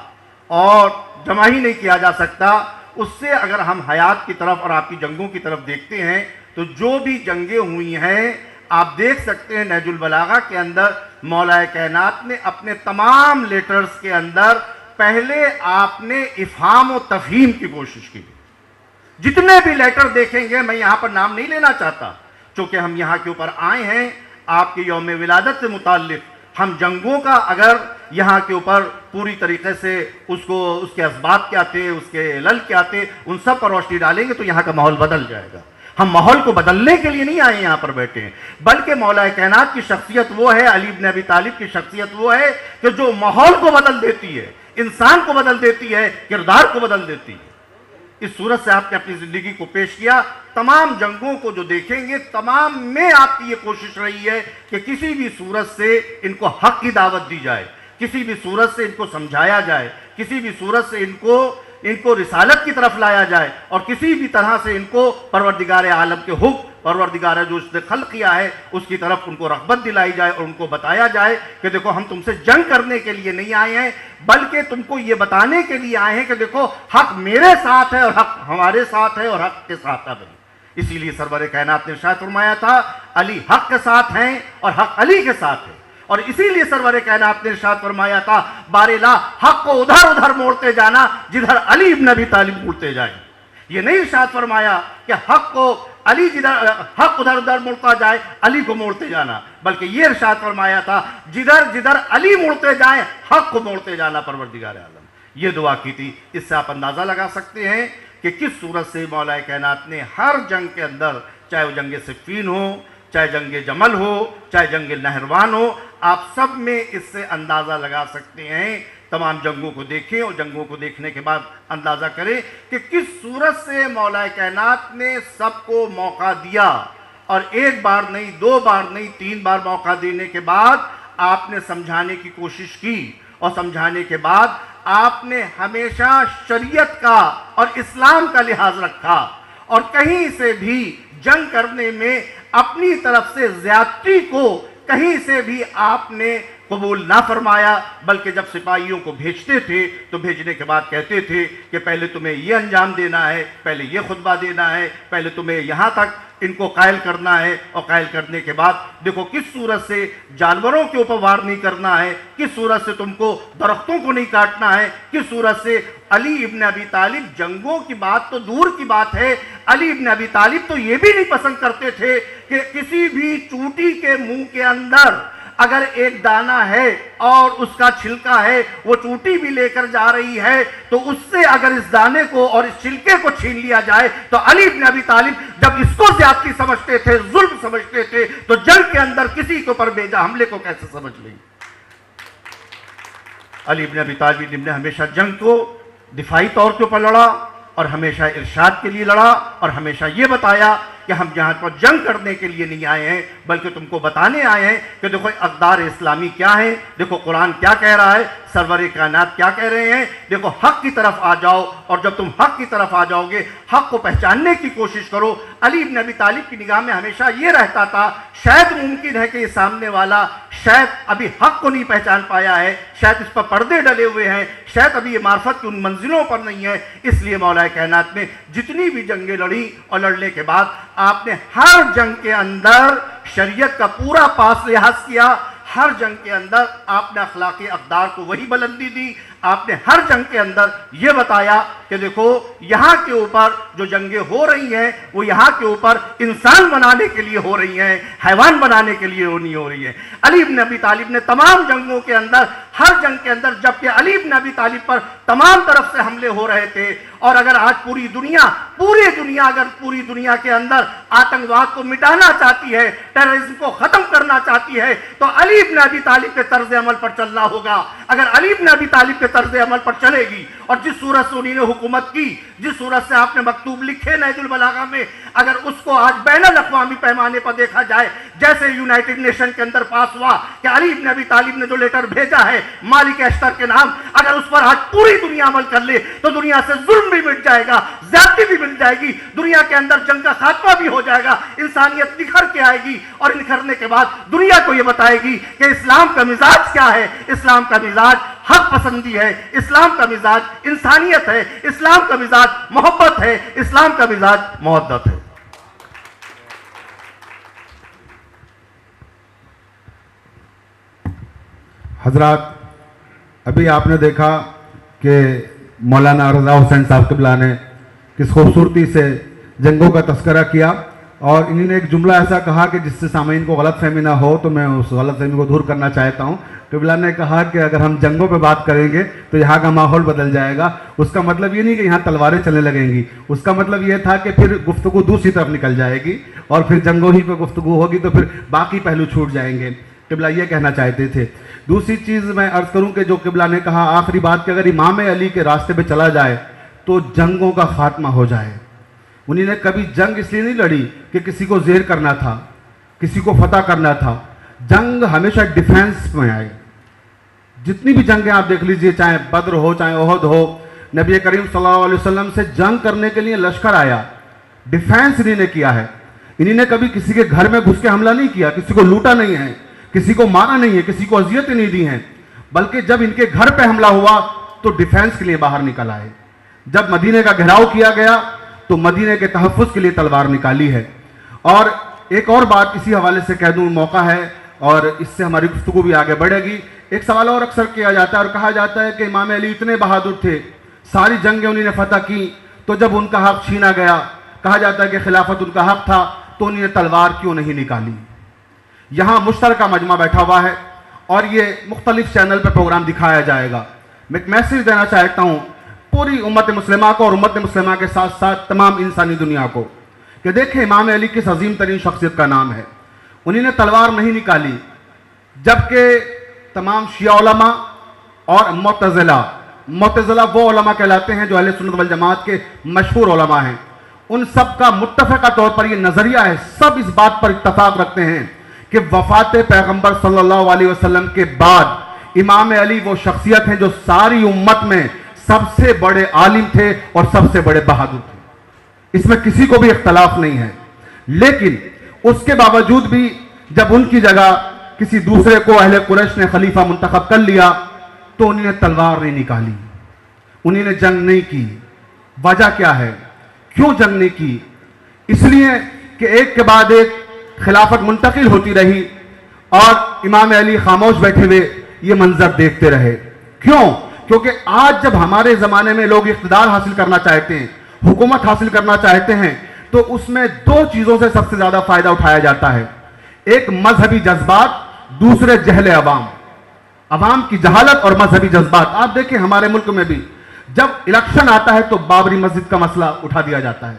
اور جمع ہی نہیں کیا جا سکتا. اس سے اگر ہم حیات کی طرف اور آپ کی جنگوں کی طرف دیکھتے ہیں تو جو بھی جنگیں ہوئی ہیں آپ دیکھ سکتے ہیں نہج البلاغہ کے اندر مولا کائنات نے اپنے تمام لیٹرز کے اندر پہلے آپ نے افہام و تفہیم کی کوشش کی. جتنے بھی لیٹر دیکھیں گے، میں یہاں پر نام نہیں لینا چاہتا چونکہ ہم یہاں کے اوپر آئے ہیں آپ کے یوم ولادت سے متعلق. ہم جنگوں کا اگر یہاں کے اوپر پوری طریقے سے اس کے اسباب کیا تھے، اس کے علل کیا تھے، ان سب پر روشنی ڈالیں گے تو یہاں کا ماحول بدل جائے گا. ہم ماحول کو بدلنے کے لیے نہیں آئے یہاں پر بیٹھے ہیں، بلکہ مولا کائنات کی شخصیت وہ ہے، علی بن ابی طالب کی شخصیت وہ ہے کہ جو ماحول کو بدل دیتی ہے، انسان کو بدل دیتی ہے، کردار کو بدل دیتی ہے. اس صورت سے آپ نے اپنی زندگی کو پیش کیا. تمام جنگوں کو جو دیکھیں گے تمام میں آپ کی یہ کوشش رہی ہے کہ کسی بھی صورت سے ان کو حق کی دعوت دی جائے، کسی بھی صورت سے ان کو سمجھایا جائے، کسی بھی صورت سے ان کو رسالت کی طرف لایا جائے، اور کسی بھی طرح سے ان کو پروردگار عالم کے حکم، پروردگار جو اس نے خلق کیا ہے اس کی طرف ان کو رغبت دلائی جائے اور ان کو بتایا جائے کہ دیکھو ہم تم سے جنگ کرنے کے لیے نہیں آئے ہیں بلکہ تم کو یہ بتانے کے لیے آئے ہیں کہ دیکھو حق میرے ساتھ ہے اور حق ہمارے ساتھ ہے اور حق کے ساتھ ہے. اسی لیے سرور کائنات نے ارشاد فرمایا تھا علی حق کے ساتھ ہیں اور حق علی کے ساتھ ہے. اور اسی لیے سرور کائنات نے ارشاد فرمایا تھا بارلا حق کو ادھر ادھر موڑتے جانا جدھر علی ابن ابی طالب موڑتے جائیں. یہ نہیں ارشاد فرمایا کہ حق کو علی حق ادھر ادھر موڑتا جائے علی کو موڑتے جانا، بلکہ یہ ارشاد فرمایا تھا جدھر جدھر علی موڑتے جائیں حق کو موڑتے جانا پروردگار عالم. یہ دعا کی تھی. اس سے آپ اندازہ لگا سکتے ہیں کہ کس صورت سے مولا کائنات نے ہر جنگ کے اندر، چاہے وہ جنگ صفین ہو، چاہے جنگ جمل ہو، چاہے جنگ نہروان ہو، آپ سب میں اس سے اندازہ لگا سکتے ہیں. تمام جنگوں کو دیکھیں اور جنگوں کو دیکھنے کے بعد اندازہ کریں کہ کس صورت سے مولا کائنات نے سب کو موقع دیا، اور ایک بار نہیں، دو بار نہیں، 3 بار موقع دینے کے بعد آپ نے سمجھانے کی کوشش کی، اور سمجھانے کے بعد آپ نے ہمیشہ شریعت کا اور اسلام کا لحاظ رکھا، اور کہیں سے بھی جنگ کرنے میں اپنی طرف سے زیادتی کو کہیں سے بھی آپ نے قبول نہ فرمایا، بلکہ جب سپاہیوں کو بھیجتے تھے تو بھیجنے کے بعد کہتے تھے کہ پہلے تمہیں یہ انجام دینا ہے، پہلے یہ خطبہ دینا ہے، پہلے تمہیں یہاں تک ان کو قائل کرنا ہے، اور قائل کرنے کے بعد دیکھو کس صورت سے جانوروں کے اوپر وار نہیں کرنا ہے، کس صورت سے تم کو درختوں کو نہیں کاٹنا ہے، کس صورت سے علی ابن ابی طالب، جنگوں کی بات تو دور کی بات ہے، علی ابن ابی طالب تو یہ بھی نہیں پسند کرتے تھے کہ کسی بھی چوٹی کے منہ کے اندر اگر ایک دانہ ہے اور اس کا چھلکا ہے، وہ چوٹی بھی لے کر جا رہی ہے تو اس سے اگر اس دانے کو اور اس چھلکے کو چھین لیا جائے تو علی بن ابی طالب جب اس کو زیادتی سمجھتے تھے، ظلم سمجھتے تھے، تو جنگ کے اندر کسی کے اوپر بیجا حملے کو کیسے سمجھ لیں. علی بن ابی طالب نے ہمیشہ جنگ کو دفاعی طور کے اوپر لڑا، اور ہمیشہ ارشاد کے لیے لڑا، اور ہمیشہ یہ بتایا کہ ہم یہاں پر جنگ کرنے کے لیے نہیں آئے ہیں بلکہ تم کو بتانے آئے ہیں کہ دیکھو اقدار اسلامی کیا ہیں، دیکھو قرآن کیا کہہ رہا ہے، سرور کائنات کیا کہہ رہے ہیں، دیکھو حق کی طرف آ جاؤ، اور جب تم حق کی طرف آ جاؤ گے حق کو پہچاننے کی کوشش کرو۔ علی بن ابی طالب کی نگاہ میں ہمیشہ یہ رہتا تھا شاید ممکن ہے کہ یہ سامنے والا شاید ابھی حق کو نہیں پہچان پایا ہے، شاید اس پر پردے ڈلے ہوئے ہیں، شاید ابھی یہ معرفت کی ان منزلوں پر نہیں ہے، اس لیے مولا کائنات نے جتنی بھی جنگیں لڑی اور لڑنے کے بعد آپ نے ہر جنگ کے اندر شریعت کا پورا پاس لحاظ کیا، ہر جنگ کے اندر آپ نے اخلاقی اقدار کو وہی بلندی دی، آپ نے ہر جنگ کے اندر یہ بتایا کہ دیکھو یہاں کے اوپر جو جنگیں ہو رہی ہیں وہ یہاں کے اوپر انسان بنانے کے لیے ہو رہی ہیں، حیوان بنانے کے لیے نہیں ہو رہی ہیں۔ علی بن ابی طالب نے تمام جنگوں کے اندر، ہر جنگ کے اندر، جبکہ علی بن ابی طالب پر تمام طرف سے حملے ہو رہے تھے، اور اگر آج پوری دنیا کے اندر آتنکواد کو مٹانا چاہتی ہے، ٹیررزم کو ختم کرنا چاہتی ہے، تو علی بن ابی طالب کے طرز عمل پر چلنا ہوگا۔ اگر علی بن ابی طالب کے طرز عمل پر چلے گی، اور جس صورت سے انہوں نے حکومت کی، جس صورت سے آپ نے مکتوب لکھے نہج البلاغہ میں، اگر اس کو آج بین الاقوامی پیمانے پر دیکھا جائے، جیسے یونائٹڈ نیشن کے اندر پاس ہوا کہ علی بن ابی طالب نے جو لیٹر بھیجا ہے مالک اشتر کے نام، اگر اس پر آج پوری دنیا عمل کر لے تو دنیا سے ظلم بھی مٹ جائے گا، زیادتی بھی مٹ جائے گی، دنیا کے اندر جنگ کا خاتمہ بھی ہو جائے گا، انسانیت نکھر کے آئے گی، اور نکھرنے کے بعد دنیا کو یہ بتائے گی کہ اسلام کا مزاج کیا ہے۔ اسلام کا مزاج حق پسندی ہے، اسلام کا مزاج انسانیت ہے، اسلام کا مزاج محبت ہے، اسلام کا مزاج مودت ہے۔ حضرات، ابھی آپ نے دیکھا کہ مولانا رضا حسین صاحب قبلہ نے کس خوبصورتی سے جنگوں کا تذکرہ کیا، اور انہوں نے ایک جملہ ایسا کہا کہ جس سے سامعین کو غلط فہمی نہ ہو، تو میں اس غلط فہمی کو دور کرنا چاہتا ہوں۔ قبلہ نے کہا کہ اگر ہم جنگوں پہ بات کریں گے تو یہاں کا ماحول بدل جائے گا۔ اس کا مطلب یہ نہیں کہ یہاں تلواریں چلنے لگیں گی، اس کا مطلب یہ تھا کہ پھر گفتگو دوسری طرف نکل جائے گی، اور پھر جنگوں ہی پہ گفتگو ہوگی تو پھر باقی پہلو چھوٹ جائیں گے۔ قبلہ یہ کہنا چاہتے تھے۔ دوسری چیز میں عرض کروں کہ جو قبلہ نے کہا آخری بات کہ اگر امام علی کے راستے پہ چلا جائے تو جنگوں کا خاتمہ ہو جائے۔ انہوں نے کبھی جنگ اس لیے نہیں لڑی کہ کسی کو زیر کرنا تھا، کسی کو فتح کرنا تھا، جنگ ہمیشہ ڈیفینس میں آئے۔ جتنی بھی جنگیں آپ دیکھ لیجئے، چاہے بدر ہو، چاہے احد ہو، نبی کریم صلی اللہ علیہ وسلم سے جنگ کرنے کے لیے لشکر آیا، ڈیفینس انہوں نے کیا ہے۔ انہوں نے کبھی کسی کے گھر میں گھس کے حملہ نہیں کیا، کسی کو لوٹا نہیں ہے، کسی کو مارا نہیں ہے، کسی کو اذیتیں نہیں دی ہیں، بلکہ جب ان کے گھر پہ حملہ ہوا تو ڈیفینس کے لیے باہر نکل آئے۔ جب مدینے کا گھیراؤ کیا گیا تو مدینے کے تحفظ کے لیے تلوار نکالی ہے۔ اور ایک اور بات اسی حوالے سے کہہ دوں، موقع ہے اور اس سے ہماری گفتگو بھی آگے بڑھے گی۔ ایک سوال اور اکثر کیا جاتا ہے اور کہا جاتا ہے کہ امام علی اتنے بہادر تھے، ساری جنگیں انہوں نے فتح کی، تو جب ان کا حق چھینا گیا، کہا جاتا ہے کہ خلافت ان کا حق تھا، تو انہوں نے تلوار کیوں نہیں نکالی؟ یہاں مشترکہ مجمع بیٹھا ہوا ہے اور یہ مختلف چینل پر پروگرام دکھایا جائے گا۔ میں ایک میسیج دینا چاہتا ہوں پوری امت مسلمہ کو اور امت مسلمہ کے ساتھ ساتھ تمام انسانی دنیا کو کہ دیکھیں امام علی کس عظیم ترین شخصیت کا نام ہے۔ انہوں نے تلوار نہیں نکالی، جبکہ تمام شیعہ علماء اور معتزلہ وہ علماء کہلاتے ہیں جو اہل سنت والجماعت کے مشہور علماء ہیں، ان سب کا متفقہ طور پر یہ نظریہ ہے، سب اس بات پر اتفاق رکھتے ہیں کہ وفات پیغمبر صلی اللہ علیہ وسلم کے بعد امام علی وہ شخصیت ہیں جو ساری امت میں سب سے بڑے عالم تھے اور سب سے بڑے بہادر تھے، اس میں کسی کو بھی اختلاف نہیں ہے۔ لیکن اس کے باوجود بھی جب ان کی جگہ کسی دوسرے کو اہل قریش نے خلیفہ منتخب کر لیا تو انہوں نے تلوار نہیں نکالی، انہوں نے جنگ نہیں کی۔ وجہ کیا ہے؟ کیوں جنگ نہیں کی؟ اس لیے کہ ایک کے بعد ایک خلافت منتقل ہوتی رہی اور امام علی خاموش بیٹھے ہوئے یہ منظر دیکھتے رہے۔ کیوں؟ کیونکہ آج جب ہمارے زمانے میں لوگ اقتدار حاصل کرنا چاہتے ہیں، حکومت حاصل کرنا چاہتے ہیں، تو اس میں دو چیزوں سے سب سے زیادہ فائدہ اٹھایا جاتا ہے، ایک مذہبی جذبات، دوسرے جہل عوام، عوام کی جہالت اور مذہبی جذبات۔ آپ دیکھیں ہمارے ملک میں بھی جب الیکشن آتا ہے تو بابری مسجد کا مسئلہ اٹھا دیا جاتا ہے،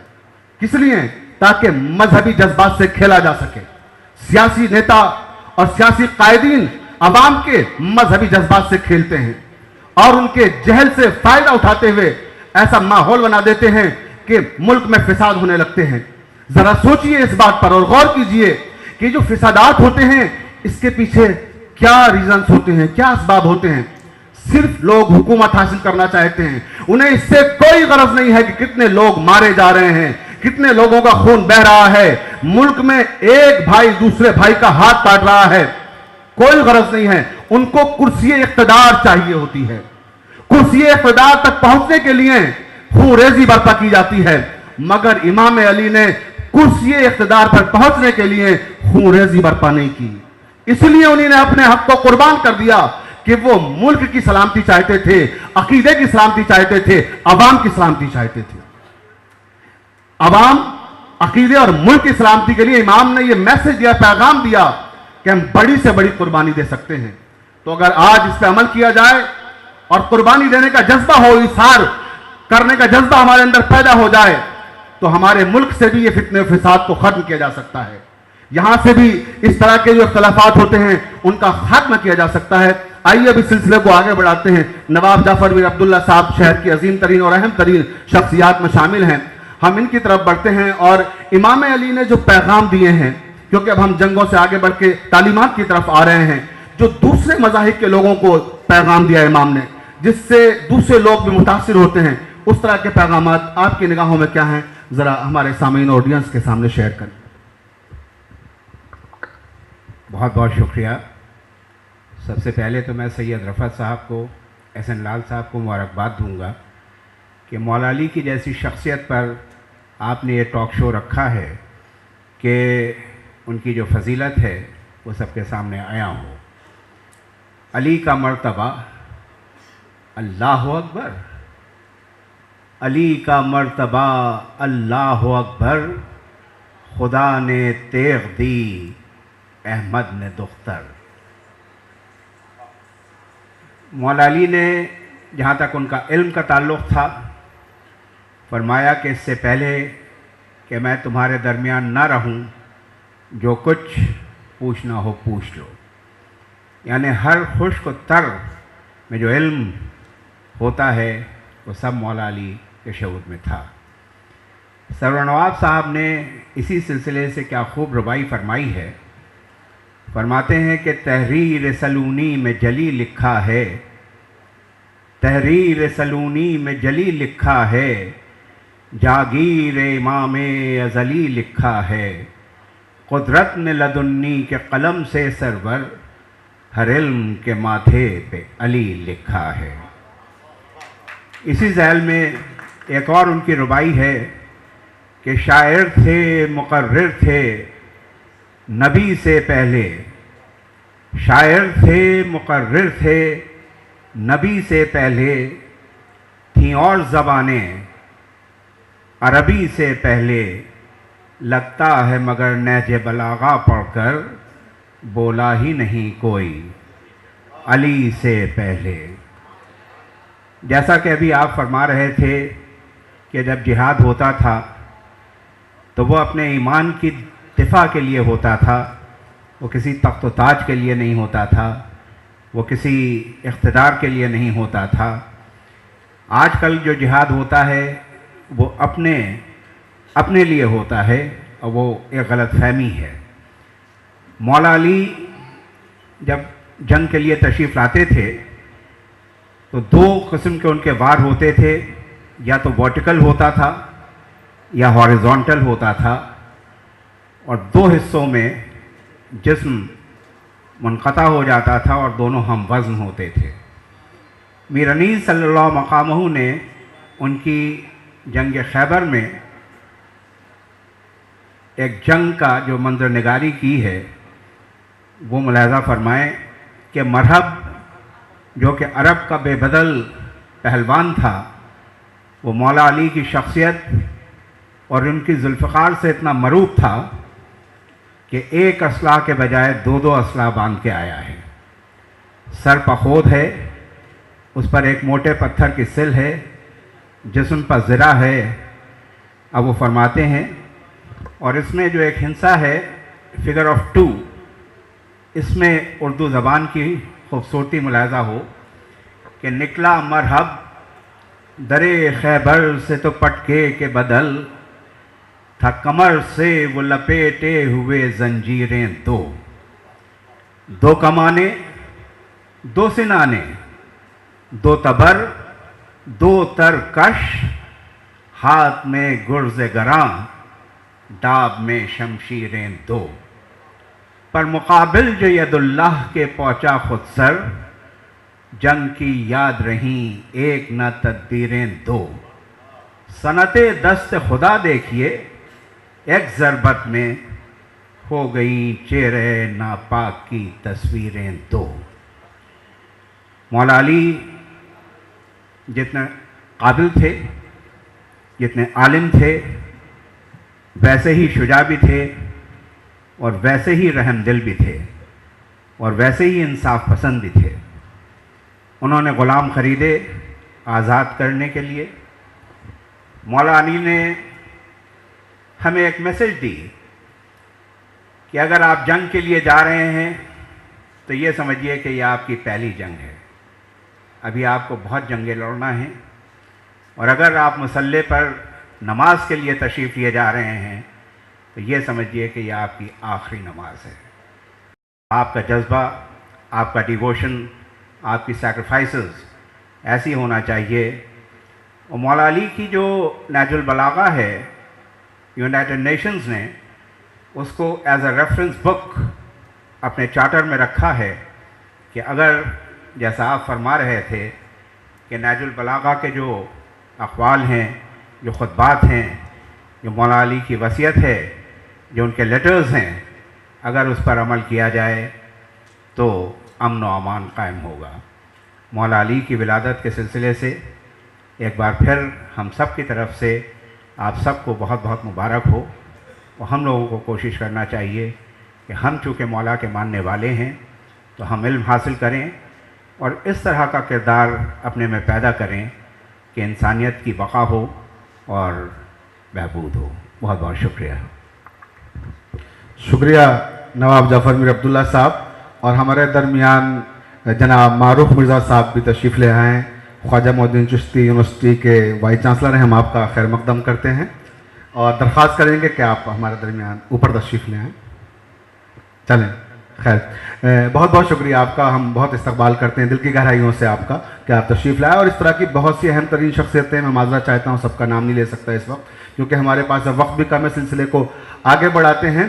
کس لیے؟ تاکہ مذہبی جذبات سے کھیلا جا سکے۔ سیاسی نیتا اور سیاسی قائدین عوام کے مذہبی جذبات سے کھیلتے ہیں اور ان کے جہل سے فائدہ اٹھاتے ہوئے ایسا ماحول بنا دیتے ہیں کہ ملک میں فساد ہونے لگتے ہیں۔ ذرا سوچئے اس بات پر اور غور کیجئے کہ جو فسادات ہوتے ہیں اس کے پیچھے کیا ریزنز ہوتے ہیں, کیا اسباب ہوتے ہیں. صرف لوگ حکومت حاصل کرنا چاہتے ہیں, انہیں اس سے کوئی غرض نہیں ہے کہ کتنے لوگ مارے جا رہے ہیں, کتنے لوگوں کا خون بہ رہا ہے, ملک میں ایک بھائی دوسرے بھائی کا ہاتھ کاٹ رہا ہے. کوئی غرض نہیں ہے. ان کو کرسی اقتدار چاہیے ہوتی ہے. کرسی اقتدار تک پہنچنے کے لیے خون ریزی برپا کی جاتی ہے, مگر امام علی نے کرسی اقتدار پر پہنچنے کے لیے خون ریزی برپا نہیں کی. اس لیے انہوں نے اپنے حق کو قربان کر دیا کہ وہ ملک کی سلامتی چاہتے تھے, عقیدے کی سلامتی چاہتے تھے, عوام کی سلامتی چاہتے تھے. عوام, عقیدے اور ملک کی سلامتی کے لیے امام نے یہ میسج دیا, پیغام دیا کہ ہم بڑی سے بڑی قربانی دے سکتے ہیں. تو اگر آج اس پہ عمل کیا جائے اور قربانی دینے کا جذبہ ہو, اظہار کرنے کا جذبہ ہمارے اندر پیدا ہو جائے, تو ہمارے ملک سے بھی یہ فتنے و فساد کو ختم کیا جا سکتا ہے. یہاں سے بھی اس طرح کے جو اختلافات ہوتے ہیں ان کا خاتمہ کیا جا سکتا ہے. آئیے اب اس سلسلے کو آگے بڑھاتے ہیں. نواب جعفر میر عبداللہ صاحب شہر کی عظیم ترین اور اہم ترین شخصیات میں شامل ہیں. ہم ان کی طرف بڑھتے ہیں اور امام علی نے جو پیغام دیے ہیں, کیونکہ اب ہم جنگوں سے آگے بڑھ کے تعلیمات کی طرف آ رہے ہیں, جو دوسرے مذاہب کے لوگوں کو پیغام دیا امام نے جس سے دوسرے لوگ بھی متاثر ہوتے ہیں, اس طرح کے پیغامات آپ کی نگاہوں میں کیا ہیں, ذرا ہمارے سامعین آڈینس کے سامنے شیئر کریں. بہت بہت شکریہ. سب سے پہلے تو میں سید رفعت صاحب کو, احسن لال صاحب کو مبارکباد دوں گا کہ مولا علی کی جیسی شخصیت پر آپ نے یہ ٹاک شو رکھا ہے کہ ان کی جو فضیلت ہے وہ سب کے سامنے آیا ہو. علی کا مرتبہ, اللہ اکبر, علی کا مرتبہ اللہ اکبر, خدا نے تیغ دی احمد نے دختر. مولا علی نے جہاں تک ان کا علم کا تعلق تھا فرمایا کہ اس سے پہلے کہ میں تمہارے درمیان نہ رہوں, جو کچھ پوچھنا ہو پوچھ لو. یعنی ہر خشک و تر میں جو علم ہوتا ہے وہ سب مولا علی کے شعور میں تھا. سرور نواب صاحب نے اسی سلسلے سے کیا خوب ربائی فرمائی ہے. فرماتے ہیں کہ تحریر سلونی میں جلی لکھا ہے, تحریر سلونی میں جلی لکھا ہے, جاگیر امام ازلی لکھا ہے, قدرت نے لدنی کے قلم سے سرور, ہر علم کے ماتھے پہ علی لکھا ہے. اسی ذیل میں ایک اور ان کی ربائی ہے کہ شاعر تھے مقرر تھے نبی سے پہلے, شاعر تھے مقرر تھے نبی سے پہلے, تھیں اور زبانیں عربی سے پہلے, لگتا ہے مگر نہج بلاغہ پڑھ کر بولا ہی نہیں کوئی علی سے پہلے. جیسا کہ ابھی آپ فرما رہے تھے کہ جب جہاد ہوتا تھا تو وہ اپنے ایمان کی دفاع کے لیے ہوتا تھا, وہ کسی تخت و تاج کے لیے نہیں ہوتا تھا, وہ کسی اقتدار کے لیے نہیں ہوتا تھا. آج کل جو جہاد ہوتا ہے وہ اپنے لیے ہوتا ہے اور وہ ایک غلط فہمی ہے. مولا علی جب جنگ کے لیے تشریف لاتے تھے تو دو قسم کے ان کے وار ہوتے تھے, یا تو ورٹیکل ہوتا تھا یا ہاریزونٹل ہوتا تھا, اور دو حصوں میں جسم منقطع ہو جاتا تھا اور دونوں ہم وزن ہوتے تھے. میر انیس صلی اللہ مقامہ نے ان کی جنگ خیبر میں ایک جنگ کا جو منظر نگاری کی ہے وہ ملاحظہ فرمائیں کہ مرحب جو کہ عرب کا بے بدل پہلوان تھا, وہ مولا علی کی شخصیت اور ان کی ذوالفقار سے اتنا مروب تھا کہ ایک اسلحہ کے بجائے دو اسلحہ باندھ کے آیا ہے. سر پخود ہے, اس پر ایک موٹے پتھر کی سل ہے, جسم پر زرہ ہے. اب وہ فرماتے ہیں, اور اس میں جو ایک ہنسا ہے فگر آف 2, اس میں اردو زبان کی خوبصورتی ملاحظہ ہو کہ نکلا مرحب درے خیبر سے تو پٹکے کے بدل, تھا کمر سے وہ لپیٹے ہوئے زنجیریں دو کمانے، دو سنانے، دو تبر، دو ترکش، ہاتھ میں گرز گراں، ڈاب میں شمشیریں دو، پر مقابل جو ید اللہ کے پہنچا خود سر، جنگ کی یاد رہیں ایک نہ تدبیریں دو، صنعت دست خدا دیکھیے ایک ضربت میں ہو گئیں چہرے ناپاک کی تصویریں دو۔ مولا علی جتنے قابل تھے، جتنے عالم تھے، ویسے ہی شجاع بھی تھے، اور ویسے ہی رحم دل بھی تھے، اور ویسے ہی انصاف پسند بھی تھے۔ انہوں نے غلام خریدے آزاد کرنے کے لیے۔ مولا علی نے ہمیں ایک میسج دی کہ اگر آپ جنگ کے لیے جا رہے ہیں تو یہ سمجھیے کہ یہ آپ کی پہلی جنگ ہے، ابھی آپ کو بہت جنگیں لڑنا ہیں، اور اگر آپ مسلح پر نماز کے لیے تشریف لیے جا رہے ہیں تو یہ سمجھیے کہ یہ آپ کی آخری نماز ہے۔ آپ کا جذبہ، آپ کا ڈیووشن، آپ کی سیکریفائسز ایسی ہونا چاہیے۔ اور مولا علی کی جو نہج البلاغہ ہے، یونائٹڈ نیشنز نے اس کو ایز اے ریفرنس بک اپنے چارٹر میں رکھا ہے کہ اگر جیسا آپ فرما رہے تھے کہ نہج البلاغہ کے جو اقوال ہیں، جو خطبات ہیں، جو مولا علی کی وصیت ہے، جو ان کے لیٹرز ہیں، اگر اس پر عمل کیا جائے تو امن و امان قائم ہوگا۔ مولا علی کی ولادت کے سلسلے سے ایک بار پھر ہم سب کی طرف سے آپ سب کو بہت بہت مبارک ہو، اور ہم لوگوں کو کوشش کرنا چاہیے کہ ہم چونکہ مولا کے ماننے والے ہیں تو ہم علم حاصل کریں اور اس طرح کا کردار اپنے میں پیدا کریں کہ انسانیت کی بقا ہو اور بہبود ہو۔ بہت بہت شکریہ۔ شکریہ نواب جعفر میر عبداللہ صاحب، اور ہمارے درمیان جناب معروف مرزا صاحب بھی تشریف لے آئے ہیں، خواجہ معین الدین چشتی یونیورسٹی کے وائس چانسلر ہیں۔ ہم آپ کا خیر مقدم کرتے ہیں اور درخواست کریں گے کہ آپ ہمارے درمیان اوپر تشریف لے آئیں۔ چلیں، خیر، بہت بہت شکریہ آپ کا، ہم بہت استقبال کرتے ہیں دل کی گہرائیوں سے آپ کا کہ آپ تشریف لائے، اور اس طرح کی بہت سی اہم ترین شخصیتیں، میں معذرت چاہتا ہوں سب کا نام نہیں لے سکتا اس وقت کیونکہ ہمارے پاس وقت بھی کم ہے، سلسلے کو آگے بڑھاتے ہیں۔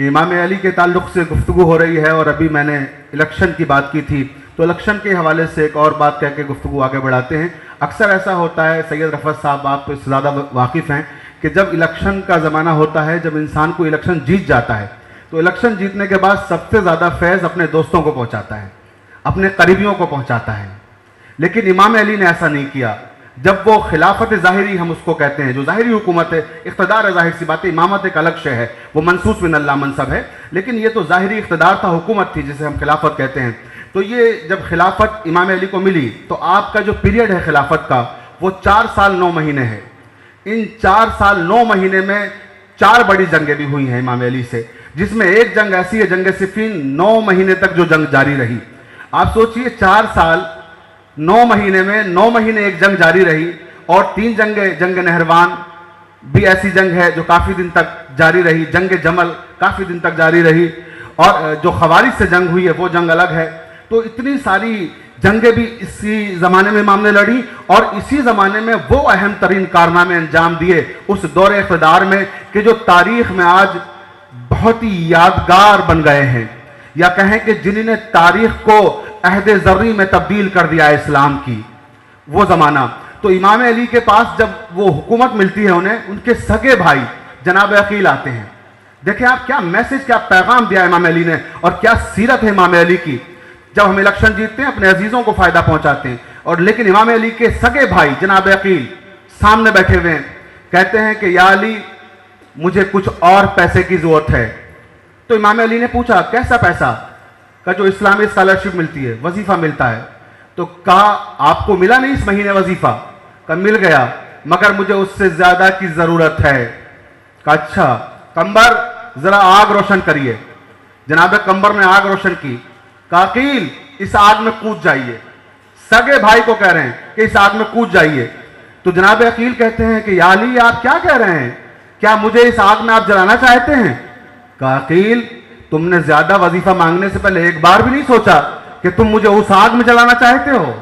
امام علی کے تعلق سے گفتگو ہو رہی ہے، اور ابھی میں نے الیکشن کی بات کی تھی تو الیکشن کے حوالے سے ایک اور بات کہہ کے گفتگو آگے بڑھاتے ہیں۔ اکثر ایسا ہوتا ہے، سید رفعت صاحب آپ اس سے زیادہ واقف ہیں، کہ جب الیکشن کا زمانہ ہوتا ہے، جب انسان کو الیکشن جیت جاتا ہے تو الیکشن جیتنے کے بعد سب سے زیادہ فیض اپنے دوستوں کو پہنچاتا ہے، اپنے قریبیوں کو پہنچاتا ہے، لیکن امام علی نے ایسا نہیں کیا۔ جب وہ خلافت ظاہری ہم اس کو کہتے ہیں، جو ظاہری حکومت ہے، اقتدار ہے، ظاہر سی بات ہے، امامت ایک الگ شے ہے، وہ منصوص من اللہ منصب ہے، لیکن یہ تو ظاہری اقتدار تھا، حکومت تھی جسے ہم خلافت کہتے ہیں۔ تو یہ جب خلافت امام علی کو ملی تو آپ کا جو پیریڈ ہے خلافت کا وہ 4 سال 9 مہینے ہے۔ ان 4 سال 9 مہینے میں 4 بڑی جنگیں بھی ہوئی ہیں امام علی سے، جس میں ایک جنگ ایسی ہے، جنگ صفین، 9 مہینے تک جو جنگ جاری رہی۔ آپ سوچئے 4 سال 9 مہینے میں 9 مہینے ایک جنگ جاری رہی، اور 3 جنگیں، جنگ نہروان بھی ایسی جنگ ہے جو کافی دن تک جاری رہی، جنگ جمل کافی دن تک جاری رہی، اور جو خوارج سے جنگ ہوئی ہے وہ جنگ الگ ہے۔ تو اتنی ساری جنگیں بھی اسی زمانے میں امام نے لڑی، اور اسی زمانے میں وہ اہم ترین کارنامے انجام دیے اس دور اقتدار میں کہ جو تاریخ میں آج بہت ہی یادگار بن گئے ہیں، یا کہیں کہ جنہوں نے تاریخ کو عہد زرعی میں تبدیل کر دیا ہے اسلام کی، وہ زمانہ۔ تو امام علی کے پاس جب وہ حکومت ملتی ہے انہیں، ان کے سگے بھائی جناب عقیل آتے ہیں۔ دیکھیں آپ کیا میسج، کیا پیغام دیا امام علی نے، اور کیا سیرت ہے امام علی کی۔ جب ہم الیکشن جیتتے ہیں اپنے عزیزوں کو فائدہ پہنچاتے ہیں، اور لیکن امام علی کے سگے بھائی جناب عقیل سامنے بیٹھے ہوئے ہیں، کہتے ہیں کہ یا علی مجھے کچھ اور پیسے کی ضرورت ہے۔ تو امام علی نے پوچھا کیسا پیسہ؟ کہ جو اسلامی اسکالرشپ ملتی ہے، وظیفہ ملتا ہے۔ تو کہا آپ کو ملا نہیں اس مہینے وظیفہ؟ کہ مل گیا، مگر مجھے اس سے زیادہ کی ضرورت ہے۔ کہ اچھا قمبر ذرا آگ روشن کریے۔ جناب قمبر نے آگ روشن کی، کہ عقیل اس آگ میں کود جائیے۔ سگے بھائی کو کہہ رہے ہیں کہ اس آگ میں کود جائیے۔ تو جناب عقیل کہتے ہیں کہ یا علی آپ کیا کہہ رہے ہیں؟ کیا مجھے اس آگ میں آپ جلانا چاہتے ہیں؟ کہا عقیل تم نے زیادہ وظیفہ مانگنے سے پہلے ایک بار بھی نہیں سوچا کہ تم مجھے اس آگ میں جلانا چاہتے ہو؟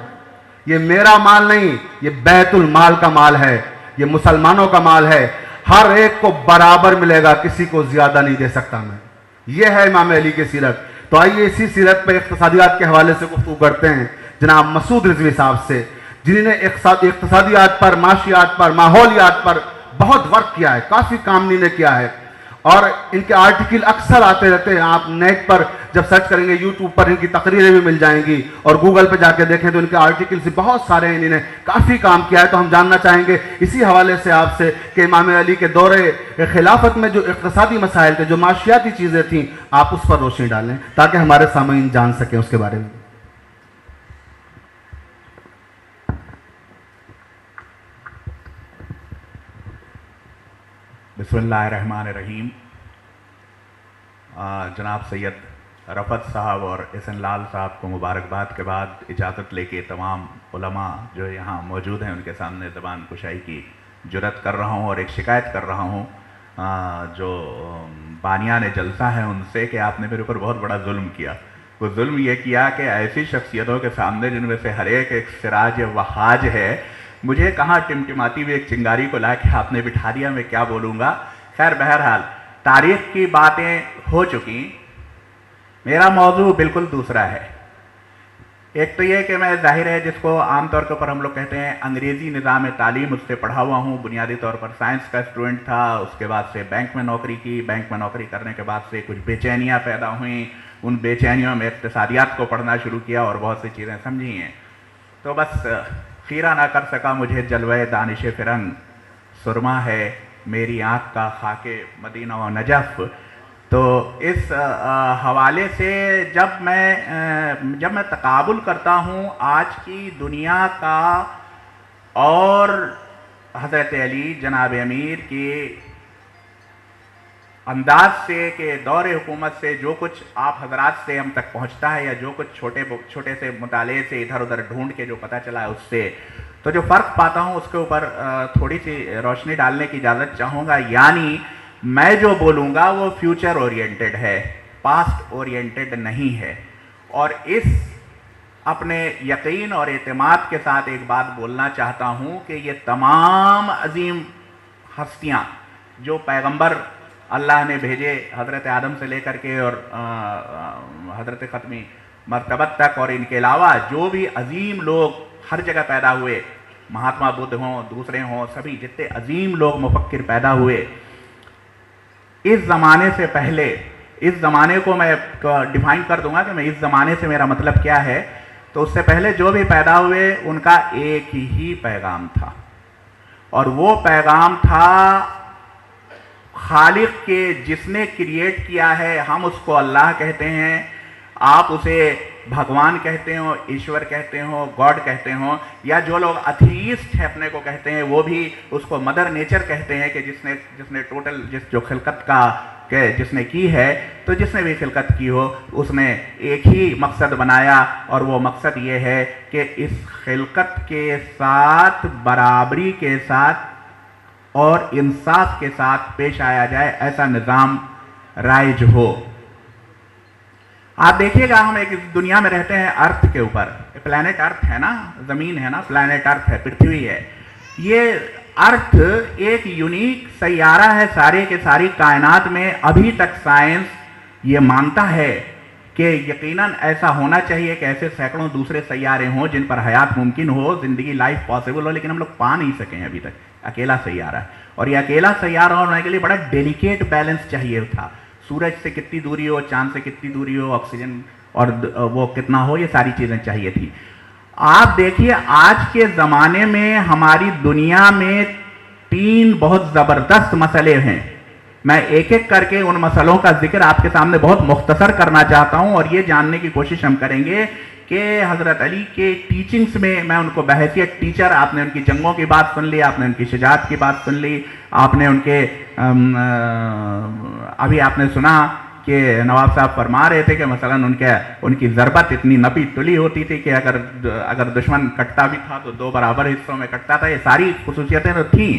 یہ میرا مال نہیں، یہ بیت المال کا مال ہے، یہ مسلمانوں کا مال ہے، ہر ایک کو برابر ملے گا، کسی کو زیادہ نہیں دے سکتا میں۔ یہ ہے امام علی کی سیرت۔ تو آئیے اسی سیرت پہ اقتصادیات کے حوالے سے گفتگو کرتے ہیں جناب مسعود رضوی صاحب سے، جنہوں نے اقتصادیات پر، معاشیات پر، ماحولیات پر بہت ورک کیا ہے، کافی کام انہوں نے کیا ہے، اور ان کے آرٹیکل اکثر آتے رہتے ہیں۔ آپ نیٹ پر جب سرچ کریں گے، یوٹیوب پر ان کی تقریریں بھی مل جائیں گی، اور گوگل پہ جا کے دیکھیں تو ان کے آرٹیکل سے بہت سارے انہوں نے کافی کام کیا ہے۔ تو ہم جاننا چاہیں گے اسی حوالے سے آپ سے کہ امام علی کے دور خلافت میں جو اقتصادی مسائل تھے، جو معاشیاتی چیزیں تھیں، آپ اس پر روشنی ڈالیں تاکہ ہمارے سامعین جان سکیں اس کے بارے میں۔ بسم اللہ الرحمن الرحیم۔ جناب سید رفعت صاحب اور احسن لال صاحب کو مبارکباد کے بعد اجازت لے کے تمام علماء جو یہاں موجود ہیں ان کے سامنے زبان کشائی کی جرات کر رہا ہوں، اور ایک شکایت کر رہا ہوں جو بانیان جلسہ ہیں ان سے کہ آپ نے میرے اوپر بہت بڑا ظلم کیا۔ وہ ظلم یہ کیا کہ ایسی شخصیتوں کے سامنے جن میں سے ہر ایک سراج وہاج ہے، مجھے کہاں ٹمٹماتی ہوئی ایک چنگاری کو لا کے آپ نے بٹھا دیا، میں کیا بولوں گا۔ خیر بہرحال تاریخ کی باتیں ہو چکی، میرا موضوع بالکل دوسرا ہے۔ ایک تو یہ کہ میں ظاہر ہے جس کو عام طور کے اوپر ہم لوگ کہتے ہیں انگریزی نظام تعلیم، اس سے پڑھا ہوا ہوں، بنیادی طور پر سائنس کا اسٹوڈنٹ تھا، اس کے بعد سے بینک میں نوکری کی، بینک میں نوکری کرنے کے بعد سے کچھ بے چینیاں پیدا ہوئیں، ان بے چینیوں میں اقتصادیات کو پڑھنا شروع کیا اور بہت سی چیزیں سمجھی ہیں۔ تو بس خیرہ نہ کر سکا مجھے جلوہ دانش فرنگ، سرما ہے میری آنکھ کا خاک مدینہ و نجف۔ تو اس حوالے سے جب میں تقابل کرتا ہوں آج کی دنیا کا اور حضرت علی جناب امیر کے انداز سے کہ دور حکومت سے جو کچھ آپ حضرات سے ہم تک پہنچتا ہے، یا جو کچھ چھوٹے سے مطالعے سے ادھر ادھر ڈھونڈ کے جو پتہ چلا ہے اس سے، تو جو فرق پاتا ہوں اس کے اوپر تھوڑی سی روشنی ڈالنے کی اجازت چاہوں گا۔ یعنی میں جو بولوں گا وہ فیوچر اورینٹڈ ہے، پاسٹ اورینٹڈ نہیں ہے۔ اور اس اپنے یقین اور اعتماد کے ساتھ ایک بات بولنا چاہتا ہوں کہ یہ تمام عظیم ہستیاں جو پیغمبر اللہ نے بھیجے حضرت آدم سے لے کر کے اور حضرت ختمی مرتبت تک، اور ان کے علاوہ جو بھی عظیم لوگ ہر جگہ پیدا ہوئے، مہاتما بدھ ہوں، دوسرے ہوں، سبھی جتنے عظیم لوگ مفکر پیدا ہوئے، اس زمانے سے پہلے، اس زمانے کو میں ڈیفائن کر دوں گا کہ میں اس زمانے سے میرا مطلب کیا ہے، تو اس سے پہلے جو بھی پیدا ہوئے ان کا ایک ہی پیغام تھا، اور وہ پیغام تھا خالق کے جس نے کریٹ کیا ہے، ہم اس کو اللہ کہتے ہیں، آپ اسے بھگوان کہتے ہوں، ایشور کہتے ہوں، گاڈ کہتے ہوں، یا جو لوگ اتھیسٹ ہے اپنے کو کہتے ہیں وہ بھی اس کو مدر نیچر کہتے ہیں کہ جس نے ٹوٹل جو خلقت کا کہ جس نے کی ہے، تو جس نے بھی خلقت کی ہو اس نے ایک ہی مقصد بنایا، اور وہ مقصد یہ ہے کہ اس خلقت کے ساتھ برابری کے ساتھ اور انصاف کے ساتھ پیش آیا جائے، ایسا نظام رائج ہو۔ آپ دیکھیے گا ہم ایک دنیا میں رہتے ہیں ارتھ کے اوپر، پلانٹ ارتھ ہے نا، زمین ہے نا، پلانٹ ارتھ ہے، پرتھوی ہے۔ یہ ارتھ ایک یونیک سیارہ ہے سارے کے ساری کائنات میں۔ ابھی تک سائنس یہ مانتا ہے کہ یقیناً ایسا ہونا چاہیے کہ ایسے سینکڑوں دوسرے سیارے ہوں جن پر حیات ممکن ہو، زندگی لائف پاسبل ہو، لیکن ہم لوگ پا نہیں سکے ہیں ابھی تک، اکیلا سیارہ ہے۔ اور یہ اکیلا سیارہ ہونے کے لیے بڑا ڈیلیکیٹ بیلنس چاہیے تھا، سورج سے کتنی دوری ہو، چاند سے کتنی دوری ہو، آکسیجن اور وہ کتنا ہو، یہ ساری چیزیں چاہیے تھی۔ آپ دیکھیے آج کے زمانے میں ہماری دنیا میں 3 بہت زبردست مسئلے ہیں۔ میں ایک ایک کر کے ان مسئلوں کا ذکر آپ کے سامنے بہت مختصر کرنا چاہتا ہوں، اور یہ جاننے کی کوشش ہم کریں گے کہ حضرت علی کے ٹیچنگز میں، میں ان کو بحیثیت ٹیچر، آپ نے ان کی جنگوں کی بات سن لی، آپ نے ان کی شجاعت کی بات سن لی، آپ نے ان کے ابھی آپ نے سنا کہ نواب صاحب فرما رہے تھے کہ مثلا ان کی ضربت اتنی نپی تلی ہوتی تھی کہ اگر دشمن کٹتا بھی تھا تو 2 برابر حصوں میں کٹتا تھا۔ یہ ساری خصوصیتیں تو تھیں،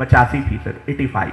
85%, 85।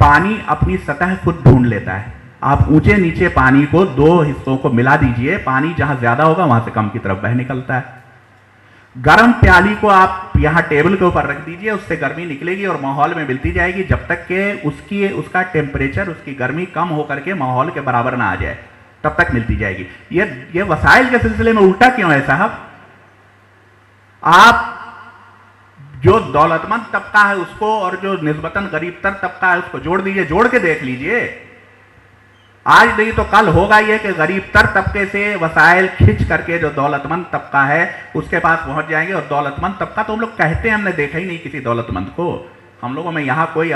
پانی اپنی سطح خود ڈھونڈ لیتا ہے. آپ اونچے نیچے پانی کو دو حصوں کو ملا دیجئے, پانی جہاں زیادہ ہوگا وہاں سے کم کی طرف بہ نکلتا ہے. گرم پیالی کو آپ یہاں ٹیبل کے اوپر رکھ دیجئے, اس سے گرمی نکلے گی اور ماحول میں ملتی جائے گی جب تک کہ اس کا ٹیمپریچر, اس کی گرمی کم ہو کر کے ماحول کے برابر نہ آ جائے, تب تک ملتی جائے گی. یہ وسائل کے سلسلے میں الٹا کیوں ہے صاحب؟ آپ جو دولت مند طبقہ ہے اس کو اور جو نسبتاً غریب تر طبقہ ہے اس کو جوڑ دیجئے, جوڑ کے دیکھ لیجئے. آج نہیں تو کل ہوگا یہ کہ غریب تر طبقے سے وسائل کھنچ کر کے جو دولت مند طبقہ ہے اس کے پاس پہنچ جائیں گے. اور دولت مند طبقہ تو ہم لوگ کہتے ہیں, ہم نے دیکھا ہی نہیں کسی دولت مند کو. ہم لوگوں میں یہاں کوئی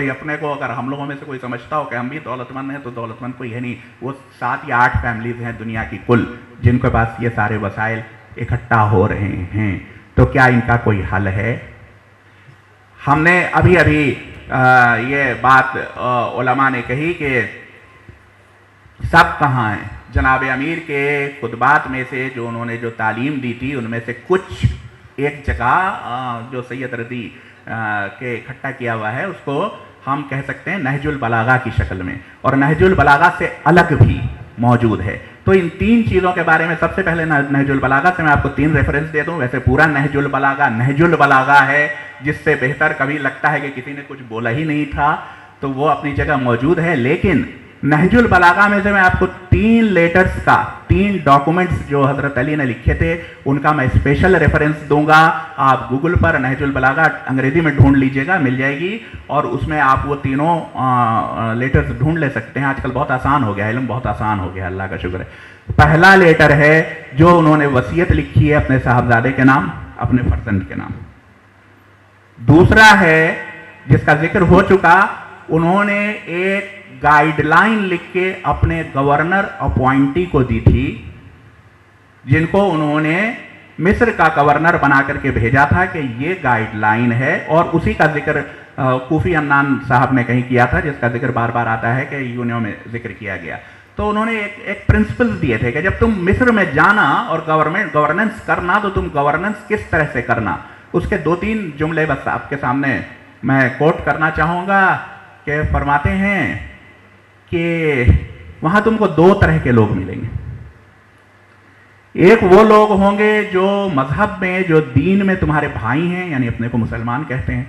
اپنے کو, اگر ہم لوگوں میں سے کوئی سمجھتا ہو کہ ہم بھی دولت مند ہیں, تو دولت مند کوئی ہے نہیں. وہ 7 یا 8 فیملیز ہیں دنیا کی کل جن کے پاس یہ سارے وسائل اکٹھا ہو رہے ہیں. تو کیا ان کا کوئی حل ہے؟ ہم نے ابھی یہ بات علماء نے کہی کہ سب کہاں ہیں. جناب امیر کے خطبات میں سے جو انہوں نے جو تعلیم دی تھی ان میں سے کچھ ایک جگہ جو سید رضی کے اکٹھا کیا ہوا ہے اس کو ہم کہہ سکتے ہیں نہج البلاغہ کی شکل میں, اور نہج البلاغہ سے الگ بھی موجود ہے. تو ان 3 چیزوں کے بارے میں سب سے پہلے نہج البلاغہ سے میں آپ کو 3 ریفرنس دے دوں. ویسے پورا نہج البلاغہ ہے, جس سے بہتر کبھی لگتا ہے کہ کسی نے کچھ بولا ہی نہیں تھا, تو وہ اپنی جگہ موجود ہے. لیکن نہج البلاغہ میں سے میں آپ کو 3 لیٹرز کا 3 ڈاکومنٹس جو حضرت علی نے لکھے تھے ان کا میں اسپیشل ریفرنس دوں گا. آپ گوگل پر نہج البلاغہ انگریزی میں ڈھونڈ لیجئے گا, مل جائے گی, اور اس میں آپ وہ تینوں لیٹرز ڈھونڈ لے سکتے ہیں. آج کل بہت آسان ہو گیا, علم بہت آسان ہو گیا, اللہ کا شکر ہے. پہلا لیٹر ہے جو انہوں نے وصیت لکھی ہے اپنے صاحبزادے کے نام, اپنے فرزند کے نام. دوسرا ہے جس کا ذکر ہو چکا, انہوں نے ایک گائیڈ لائن لکھ کے اپنے گورنر اپوائنٹی کو دی تھی, جن کو انہوں نے مصر کا گورنر بنا کر کے بھیجا تھا کہ یہ گائیڈ لائن ہے. اور اسی کا ذکر کوفی عنان صاحب نے کہیں کیا تھا, جس کا ذکر بار بار آتا ہے کہ یونیو میں ذکر کیا گیا. تو انہوں نے ایک پرنسپل دیے تھے کہ جب تم مصر میں جانا اور گورننس کرنا تو تم گورننس کس طرح سے کرنا. اس کے 2-3 جملے بس آپ کے سامنے میں کوٹ کرنا چاہوں گا کہ فرماتے ہیں کہ وہاں تم کو 2 طرح کے لوگ ملیں گے. ایک وہ لوگ ہوں گے جو مذہب میں, جو دین میں تمہارے بھائی ہیں, یعنی اپنے کو مسلمان کہتے ہیں,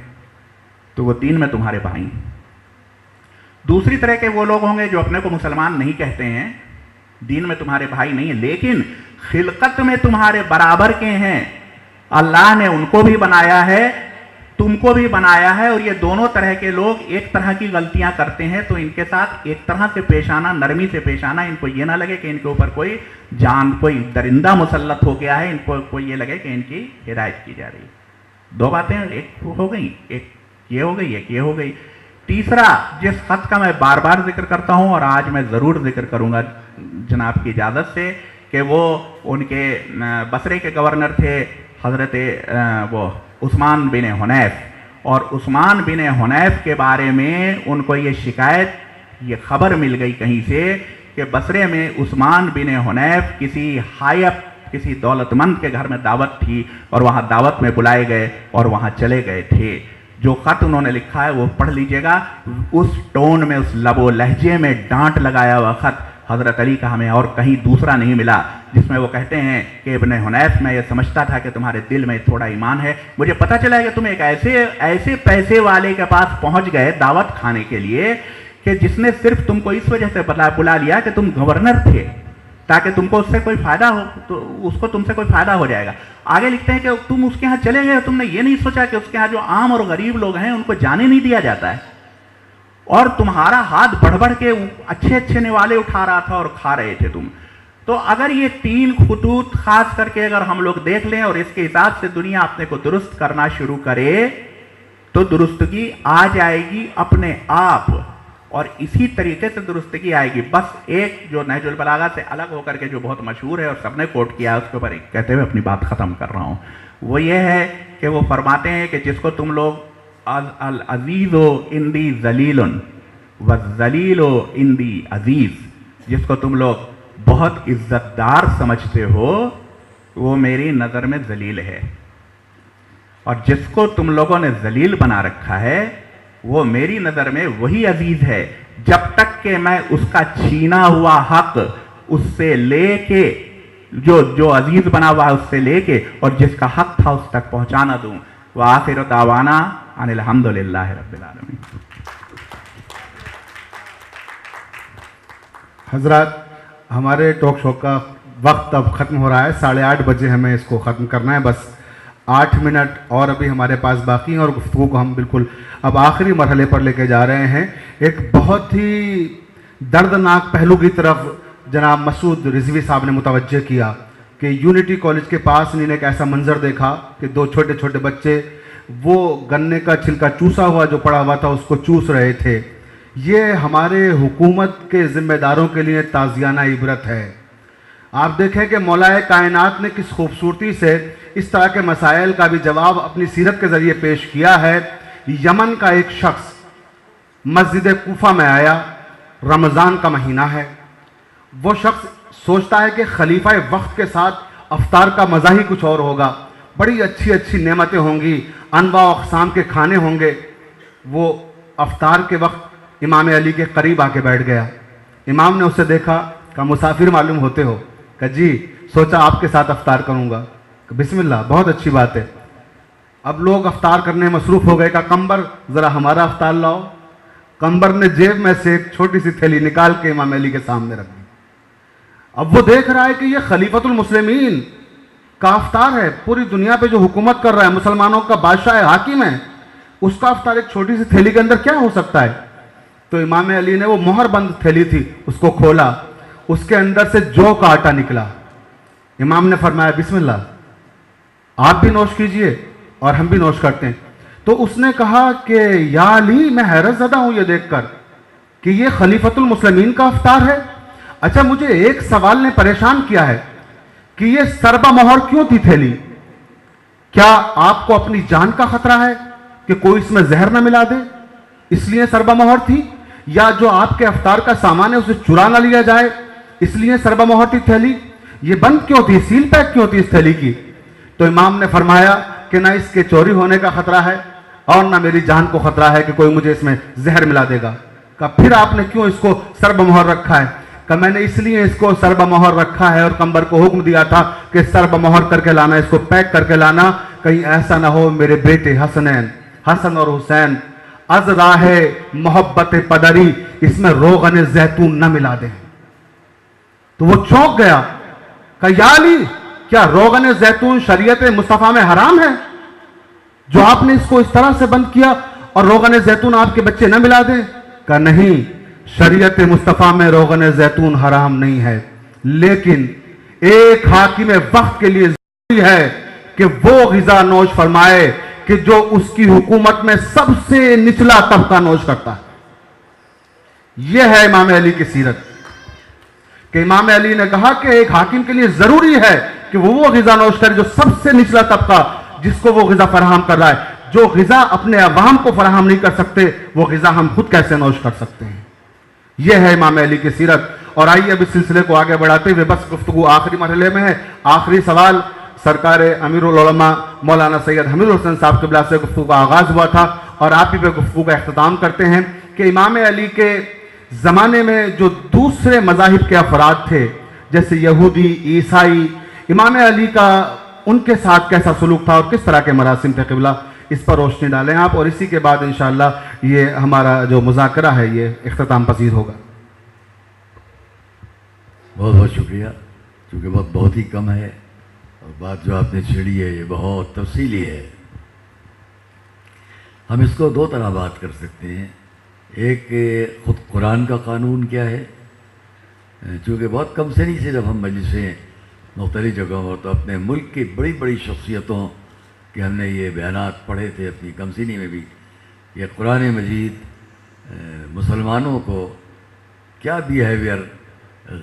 تو وہ دین میں تمہارے بھائی ہیں. دوسری طرح کے وہ لوگ ہوں گے جو اپنے کو مسلمان نہیں کہتے ہیں, دین میں تمہارے بھائی نہیں ہیں, لیکن خلقت میں تمہارے برابر کے ہیں. اللہ نے ان کو بھی بنایا ہے, تم کو بھی بنایا ہے, اور یہ دونوں طرح کے لوگ ایک طرح کی غلطیاں کرتے ہیں. تو ان کے ساتھ ایک طرح سے پیش آنا, نرمی سے پیش آنا. ان کو یہ نہ لگے کہ ان کے اوپر کوئی درندہ مسلط ہو گیا ہے, ان کو یہ لگے کہ ان کی ہدایت کی جا رہی ہے. 2 باتیں ایک ہو گئی, ایک یہ ہو گئی, ایک یہ ہو گئی. تیسرا جس خط کا میں بار بار ذکر کرتا ہوں اور آج میں ضرور ذکر کروں گا جناب کی اجازت سے, کہ وہ ان کے بصرے کے گورنر تھے حضرت وہ عثمان بن حنیف. اور عثمان بن حنیف کے بارے میں ان کو یہ شکایت, یہ خبر مل گئی کہیں سے کہ بصرے میں عثمان بن حنیف کسی دولت مند کے گھر میں دعوت تھی, اور وہاں دعوت میں بلائے گئے اور وہاں چلے گئے تھے. جو خط انہوں نے لکھا ہے وہ پڑھ لیجئے گا. اس ٹون میں, اس لب و لہجے میں ڈانٹ لگایا ہوا خط حضرت علی کا ہمیں اور کہیں دوسرا نہیں ملا, جس میں وہ کہتے ہیں کہ ابن حنیف, میں یہ سمجھتا تھا کہ تمہارے دل میں تھوڑا ایمان ہے. مجھے پتہ چلا ہے کہ تم ایک ایسے پیسے والے کے پاس پہنچ گئے دعوت کھانے کے لیے کہ جس نے صرف تم کو اس وجہ سے بلا لیا کہ تم گورنر تھے, تاکہ تم کو اس سے کوئی فائدہ ہو, تو اس کو تم سے کوئی فائدہ ہو جائے گا. آگے لکھتے ہیں کہ تم اس کے ہاں چلے گئے, تم نے یہ نہیں سوچا کہ اس کے ہاں جو عام اور غریب لوگ ہیں ان کو جانے نہیں دیا جاتا ہے, اور تمہارا ہاتھ بڑھ بڑھ کے اچھے نوالے اٹھا رہا تھا اور کھا رہے تھے تم. تو اگر یہ 3 خطوط خاص کر کے اگر ہم لوگ دیکھ لیں اور اس کے حساب سے دنیا اپنے کو درست کرنا شروع کرے تو درستگی آ جائے گی اپنے آپ, اور اسی طریقے سے درستگی آئے گی. بس ایک جو نہج البلاغہ سے الگ ہو کر کے جو بہت مشہور ہے اور سب نے کوٹ کیا, اس کے اوپر کہتے ہوئے اپنی بات ختم کر رہا ہوں. وہ یہ ہے کہ وہ فرماتے ہیں کہ جس کو تم لوگ العزیز و اندی ذلیل والذلیل و اندی عزیز, جس کو تم لوگ بہت عزت دار سمجھتے ہو وہ میری نظر میں ذلیل ہے, اور جس کو تم لوگوں نے ذلیل بنا رکھا ہے وہ میری نظر میں وہی عزیز ہے جب تک کہ میں اس کا چھینا ہوا حق اس سے لے کے جو عزیز بنا ہوا ہے اس سے لے کے اور جس کا حق تھا اس تک پہنچانا دوں. وآخر دعوانا ان الحمدللہ رب العالمین. حضرات ہمارے ٹاک شو کا وقت اب ختم ہو رہا ہے. 8:30 بجے ہمیں اس کو ختم کرنا ہے. بس 8 منٹ اور ابھی ہمارے پاس باقی ہیں اور گفتگو کو ہم بالکل اب آخری مرحلے پر لے کے جا رہے ہیں. ایک بہت ہی دردناک پہلو کی طرف جناب مسعود رضوی صاحب نے متوجہ کیا کہ یونٹی کالج کے پاس انہوں نے ایک ایسا منظر دیکھا کہ 2 چھوٹے چھوٹے بچے وہ گنے کا چھلکا چوسا ہوا جو پڑا ہوا تھا اس کو چوس رہے تھے. یہ ہمارے حکومت کے ذمہ داروں کے لیے تعزیانہ عبرت ہے. آپ دیکھیں کہ مولا کائنات نے کس خوبصورتی سے اس طرح کے مسائل کا بھی جواب اپنی سیرت کے ذریعے پیش کیا ہے. یمن کا ایک شخص مسجد کوفہ میں آیا, رمضان کا مہینہ ہے. وہ شخص سوچتا ہے کہ خلیفہ وقت کے ساتھ افطار کا مزہ ہی کچھ اور ہوگا, بڑی اچھی اچھی نعمتیں ہوں گی, انواع و اقسام کے کھانے ہوں گے. وہ افطار کے وقت امام علی کے قریب آ کے بیٹھ گیا. امام نے اسے دیکھا, کہا مسافر معلوم ہوتے ہو؟ کہا جی, سوچا آپ کے ساتھ افطار کروں گا. بسم اللہ, بہت اچھی بات ہے. اب لوگ افطار کرنے مصروف ہو گئے. کہا قمبر ذرا ہمارا افطار لاؤ. قمبر نے جیب میں سے ایک چھوٹی سی تھیلی نکال کے امام علی کے سامنے رکھ دی. اب وہ دیکھ رہا ہے کہ یہ خلیفۃ المسلمین کا افطار ہے, پوری دنیا پہ جو حکومت کر رہا ہے, مسلمانوں کا بادشاہ ہے, حاکم ہے, اس کا افطار ایک چھوٹی سی تھیلی کے اندر کیا ہو سکتا ہے؟ تو امام علی نے وہ مہر بند تھیلی تھی اس کو کھولا, اس کے اندر سے جو کا آٹا نکلا. امام نے فرمایا بسم اللہ, آپ بھی نوش کیجئے اور ہم بھی نوش کرتے ہیں. تو اس نے کہا کہ یا علی, میں حیرت زدہ ہوں یہ دیکھ کر کہ یہ خلیفۃ المسلمین کا افطار ہے. اچھا, مجھے ایک سوال نے پریشان کیا ہے کہ یہ سربہ مہر کیوں تھی تھیلی؟ کیا آپ کو اپنی جان کا خطرہ ہے کہ کوئی اس میں زہر نہ ملا دے, اس لیے سربہ مہر تھی؟ یا جو آپ کے افطار کا سامان ہے اسے چرا نہ لیا جائے اس لیے سربہ مہر تھی تھیلی؟ یہ بند کیوں تھی, سیل پیک کیوں تھی اس تھیلی کی؟ تو امام نے فرمایا کہ نہ اس کے چوری ہونے کا خطرہ ہے اور نہ میری جان کو خطرہ ہے کہ کوئی مجھے اس میں زہر ملا دے گا. کہا پھر آپ نے کیوں اس کو سربہ مہر رکھا ہے؟ کہ میں نے اس لیے اس کو سربہ مہر رکھا ہے اور قمبر کو حکم دیا تھا کہ سربہ مہر کر کے لانا, اس کو پیک کر کے لانا, کہیں ایسا نہ ہو میرے بیٹے حسن اور حسین از راہ محبت پدری اس میں روغن زیتون نہ ملا دیں. تو وہ چونک گیا, کہ یا علی, کیا روغن زیتون شریعت مصطفیٰ میں حرام ہے جو آپ نے اس کو اس طرح سے بند کیا اور روغن زیتون آپ کے بچے نہ ملا دیں؟ کہ نہیں, شریعت مصطفیٰ میں روغن زیتون حرام نہیں ہے, لیکن ایک حاکم وقت کے لیے ضروری ہے کہ وہ غذا نوش فرمائے کہ جو اس کی حکومت میں سب سے نچلا طبقہ نوش کرتا ہے. یہ ہے امام علی کی سیرت کہ امام علی نے کہا کہ ایک حاکم کے لیے ضروری ہے کہ وہ غذا نوش کرے جو سب سے نچلا طبقہ جس کو وہ غذا فراہم کر رہا ہے. جو غذا اپنے عوام کو فراہم نہیں کر سکتے وہ غذا ہم خود کیسے نوش کر سکتے ہیں؟ یہ ہے امام علی کی سیرت. اور آئیے اب اس سلسلے کو آگے بڑھاتے ہوئے, بس گفتگو آخری مرحلے میں ہے. آخری سوال سرکار امیر العلماء مولانا سید حمید الحسن صاحب قبلہ سے گفتگو کا آغاز ہوا تھا اور آپ ہی پہ گفتگو کا اختتام کرتے ہیں کہ امام علی کے زمانے میں جو دوسرے مذاہب کے افراد تھے جیسے یہودی, عیسائی, امام علی کا ان کے ساتھ کیسا سلوک تھا اور کس طرح کے مراسم تھے قبلہ, اس پر روشنی ڈالیں آپ. اور اسی کے بعد انشاءاللہ یہ ہمارا جو مذاکرہ ہے یہ اختتام پذیر ہوگا. بہت بہت شکریہ. چونکہ وقت بہت ہی کم ہے اور بات جو آپ نے چھیڑی ہے یہ بہت تفصیلی ہے. ہم اس کو 2 طرح بات کر سکتے ہیں. ایک خود قرآن کا قانون کیا ہے, چونکہ بہت کم سنی سے جب ہم مجلسیں مختلف جگہوں پر تو اپنے ملک کی بڑی بڑی شخصیتوں کہ ہم نے یہ بیانات پڑھے تھے اپنی کمسینی میں بھی, یہ قرآن مجید مسلمانوں کو کیا بیہیویئر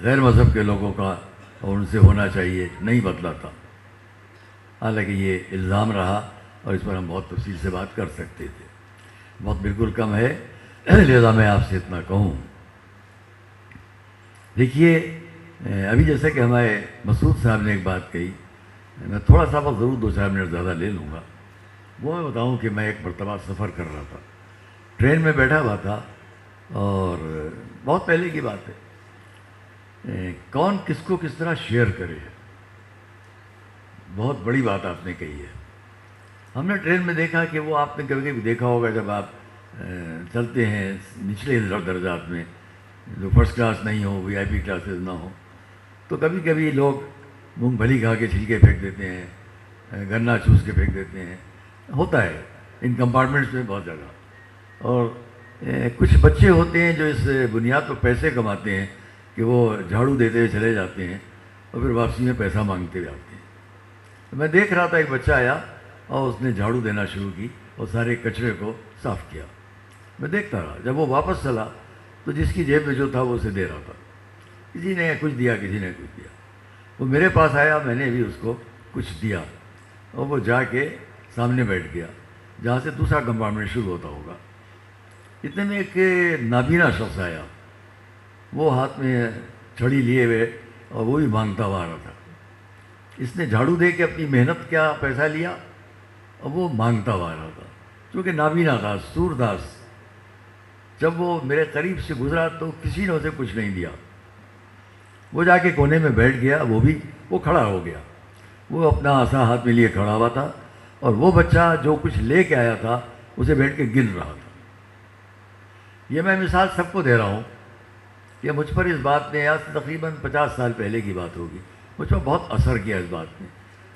غیر مذہب کے لوگوں کا اور ان سے ہونا چاہیے نہیں بتلاتا. حالانکہ یہ الزام رہا اور اس پر ہم بہت تفصیل سے بات کر سکتے تھے. وقت بالکل کم ہے, لہذا میں آپ سے اتنا کہوں. دیکھیے, ابھی جیسا کہ ہمارے مسعود صاحب نے ایک بات کہی, میں تھوڑا سا وقت ضرور 2-4 منٹ زیادہ لے لوں گا. وہ میں بتاؤں کہ میں ایک مرتبہ سفر کر رہا تھا ٹرین میں بیٹھا ہوا تھا اور بہت پہلے کی بات ہے، کون کس کو کس طرح شیئر کرے، بہت بڑی بات آپ نے کہی ہے۔ ہم نے ٹرین میں دیکھا کہ وہ آپ نے کبھی کبھی دیکھا ہوگا جب آپ چلتے ہیں نچلے درجات میں، جو فرسٹ کلاس نہیں ہو، وی آئی پی کلاسز نہ ہو، تو کبھی کبھی لوگ مونگ پھلی کھا کے چھلکے پھینک دیتے ہیں، گنا چوس کے پھینک دیتے ہیں، ہوتا ہے ان کمپارٹمنٹس میں بہت جگہ۔ اور کچھ بچے ہوتے ہیں جو اس بنیاد پر پیسے کماتے ہیں کہ وہ جھاڑو دیتے ہوئے چلے جاتے ہیں اور پھر واپسی میں پیسہ مانگتے جاتے ہیں۔ میں دیکھ رہا تھا ایک بچہ آیا اور اس نے جھاڑو دینا شروع کی اور سارے کچرے کو صاف کیا۔ میں دیکھتا رہا، جب وہ واپس چلا تو جس کی جیب میں جو تھا وہ اسے دے رہا تھا، کسی نے کچھ دیا، کسی نے کچھ دیا۔ وہ میرے پاس آیا، میں نے بھی اس کو کچھ دیا اور وہ جا کے سامنے بیٹھ گیا جہاں سے دوسرا کمپارٹمنٹ شروع ہوتا ہوگا۔ اتنے میں ایک نابینا شخص آیا، وہ ہاتھ میں چھڑی لیے ہوئے اور وہ بھی مانگتا ہوا آ رہا تھا۔ اس نے جھاڑو دے کے اپنی محنت کا پیسہ لیا اور وہ مانگتا ہوا آ رہا تھا، کیونکہ نابینا تھا، سورداس۔ جب وہ میرے قریب سے گزرا تو کسی نے اسے کچھ نہیں دیا۔ وہ جا کے کونے میں بیٹھ گیا، وہ کھڑا ہو گیا، وہ اپنا عصا ہاتھ میں لیے کھڑا ہوا تھا اور وہ بچہ جو کچھ لے کے آیا تھا اسے بیٹھ کے گن رہا تھا۔ یہ میں مثال سب کو دے رہا ہوں کہ مجھ پر اس بات نے، آج سے تقریباً 50 سال پہلے کی بات ہوگی، مجھ پر بہت اثر کیا اس بات نے۔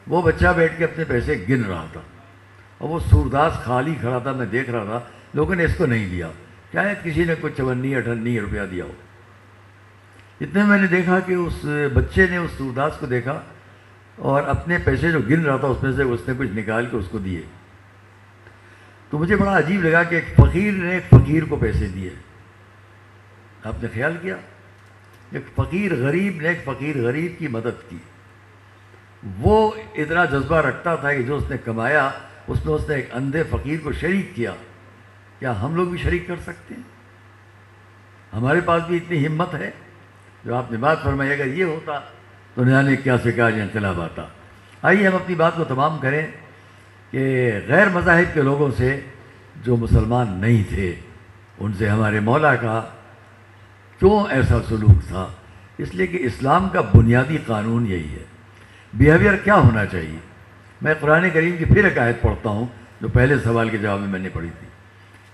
وہ بچہ بیٹھ کے اپنے پیسے گن رہا تھا اور وہ سورداس خالی کھڑا تھا، میں دیکھ رہا تھا، لوگوں نے اس کو نہیں دیا، شاید کسی نے کچھ 54-58 روپیہ دیا ہو۔ اتنے میں نے دیکھا کہ اس بچے نے اس سورداس کو دیکھا اور اپنے پیسے جو گن رہا تھا اس میں سے اس نے کچھ نکال کے اس کو دیے۔ تو مجھے بڑا عجیب لگا کہ ایک فقیر نے ایک فقیر کو پیسے دیے۔ آپ نے خیال کیا؟ ایک فقیر غریب نے ایک فقیر غریب کی مدد کی۔ وہ اتنا جذبہ رکھتا تھا کہ جو اس نے کمایا اس میں اس نے ایک اندھے فقیر کو شریک کیا۔ کیا ہم لوگ بھی شریک کر سکتے ہیں؟ ہمارے پاس بھی اتنی ہمت ہے؟ جو آپ نے بات فرمائی، اگر یہ ہوتا تو نہ جانے کیا سے کیا انقلاب آتا۔ آئیے ہم اپنی بات کو تمام کریں کہ غیر مذاہب کے لوگوں سے جو مسلمان نہیں تھے ان سے ہمارے مولا کا کیوں ایسا سلوک تھا؟ اس لیے کہ اسلام کا بنیادی قانون یہی ہے، بیہیویئر کیا ہونا چاہیے۔ میں قرآن کریم کی پھر ایک آیت پڑھتا ہوں جو پہلے سوال کے جواب میں نے پڑھی تھی،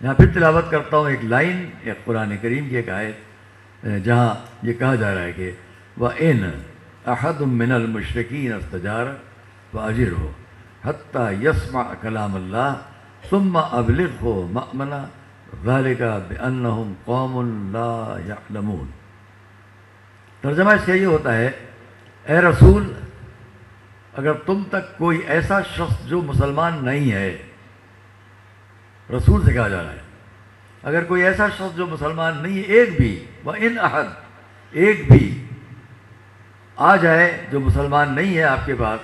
یہاں پھر تلاوت کرتا ہوں ایک لائن ایک قرآن کریم کی ایک آیت جہاں یہ کہا جا رہا ہے کہ وَإِنْ أَحَدٌ مِّنَ الْمُشْرِكِينَ اسْتَجَارَكَ فَأَجِرْهُ حَتَّى يَسْمَعَ كَلَامَ اللَّهِ ثُمَّ أَبْلِغْهُ مَأْمَنَهُ ذَلِكَ بِأَنَّهُمْ قَوْمٌ لَا يَعْلَمُونَ۔ ترجمہ اس کا یہ ہوتا ہے، اے رسول، اگر تم تک کوئی ایسا شخص جو مسلمان نہیں ہے، رسول سے کہا جا رہا ہے، اگر کوئی ایسا شخص جو مسلمان نہیں ہے، ایک بھی وَإِنْ أَحَدٌ ایک بھی آ جائے جو مسلمان نہیں ہے آپ کے پاس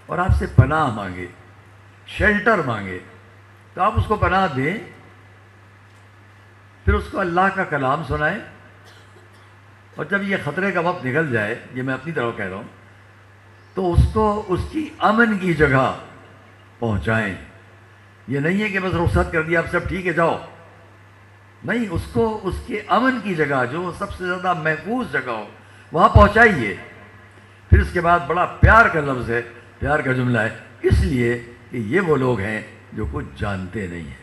اور آپ سے پناہ مانگے، شیلٹر مانگے، تو آپ اس کو پناہ دیں، پھر اس کو اللہ کا کلام سنائیں، اور جب یہ خطرے کا وقت نکل جائے، یہ میں اپنی طرف کہہ رہا ہوں، تو اس کو اس کی امن کی جگہ پہنچائیں۔ یہ نہیں ہے کہ بس رخصت کر دیا اب سب ٹھیک ہے جاؤ، نہیں، اس کو اس کے امن کی جگہ جو سب سے زیادہ محفوظ جگہ ہو وہاں پہنچائیے۔ پھر اس کے بعد بڑا پیار کا لفظ ہے، پیار کا جملہ ہے، اس لیے کہ یہ وہ لوگ ہیں جو کچھ جانتے نہیں ہیں۔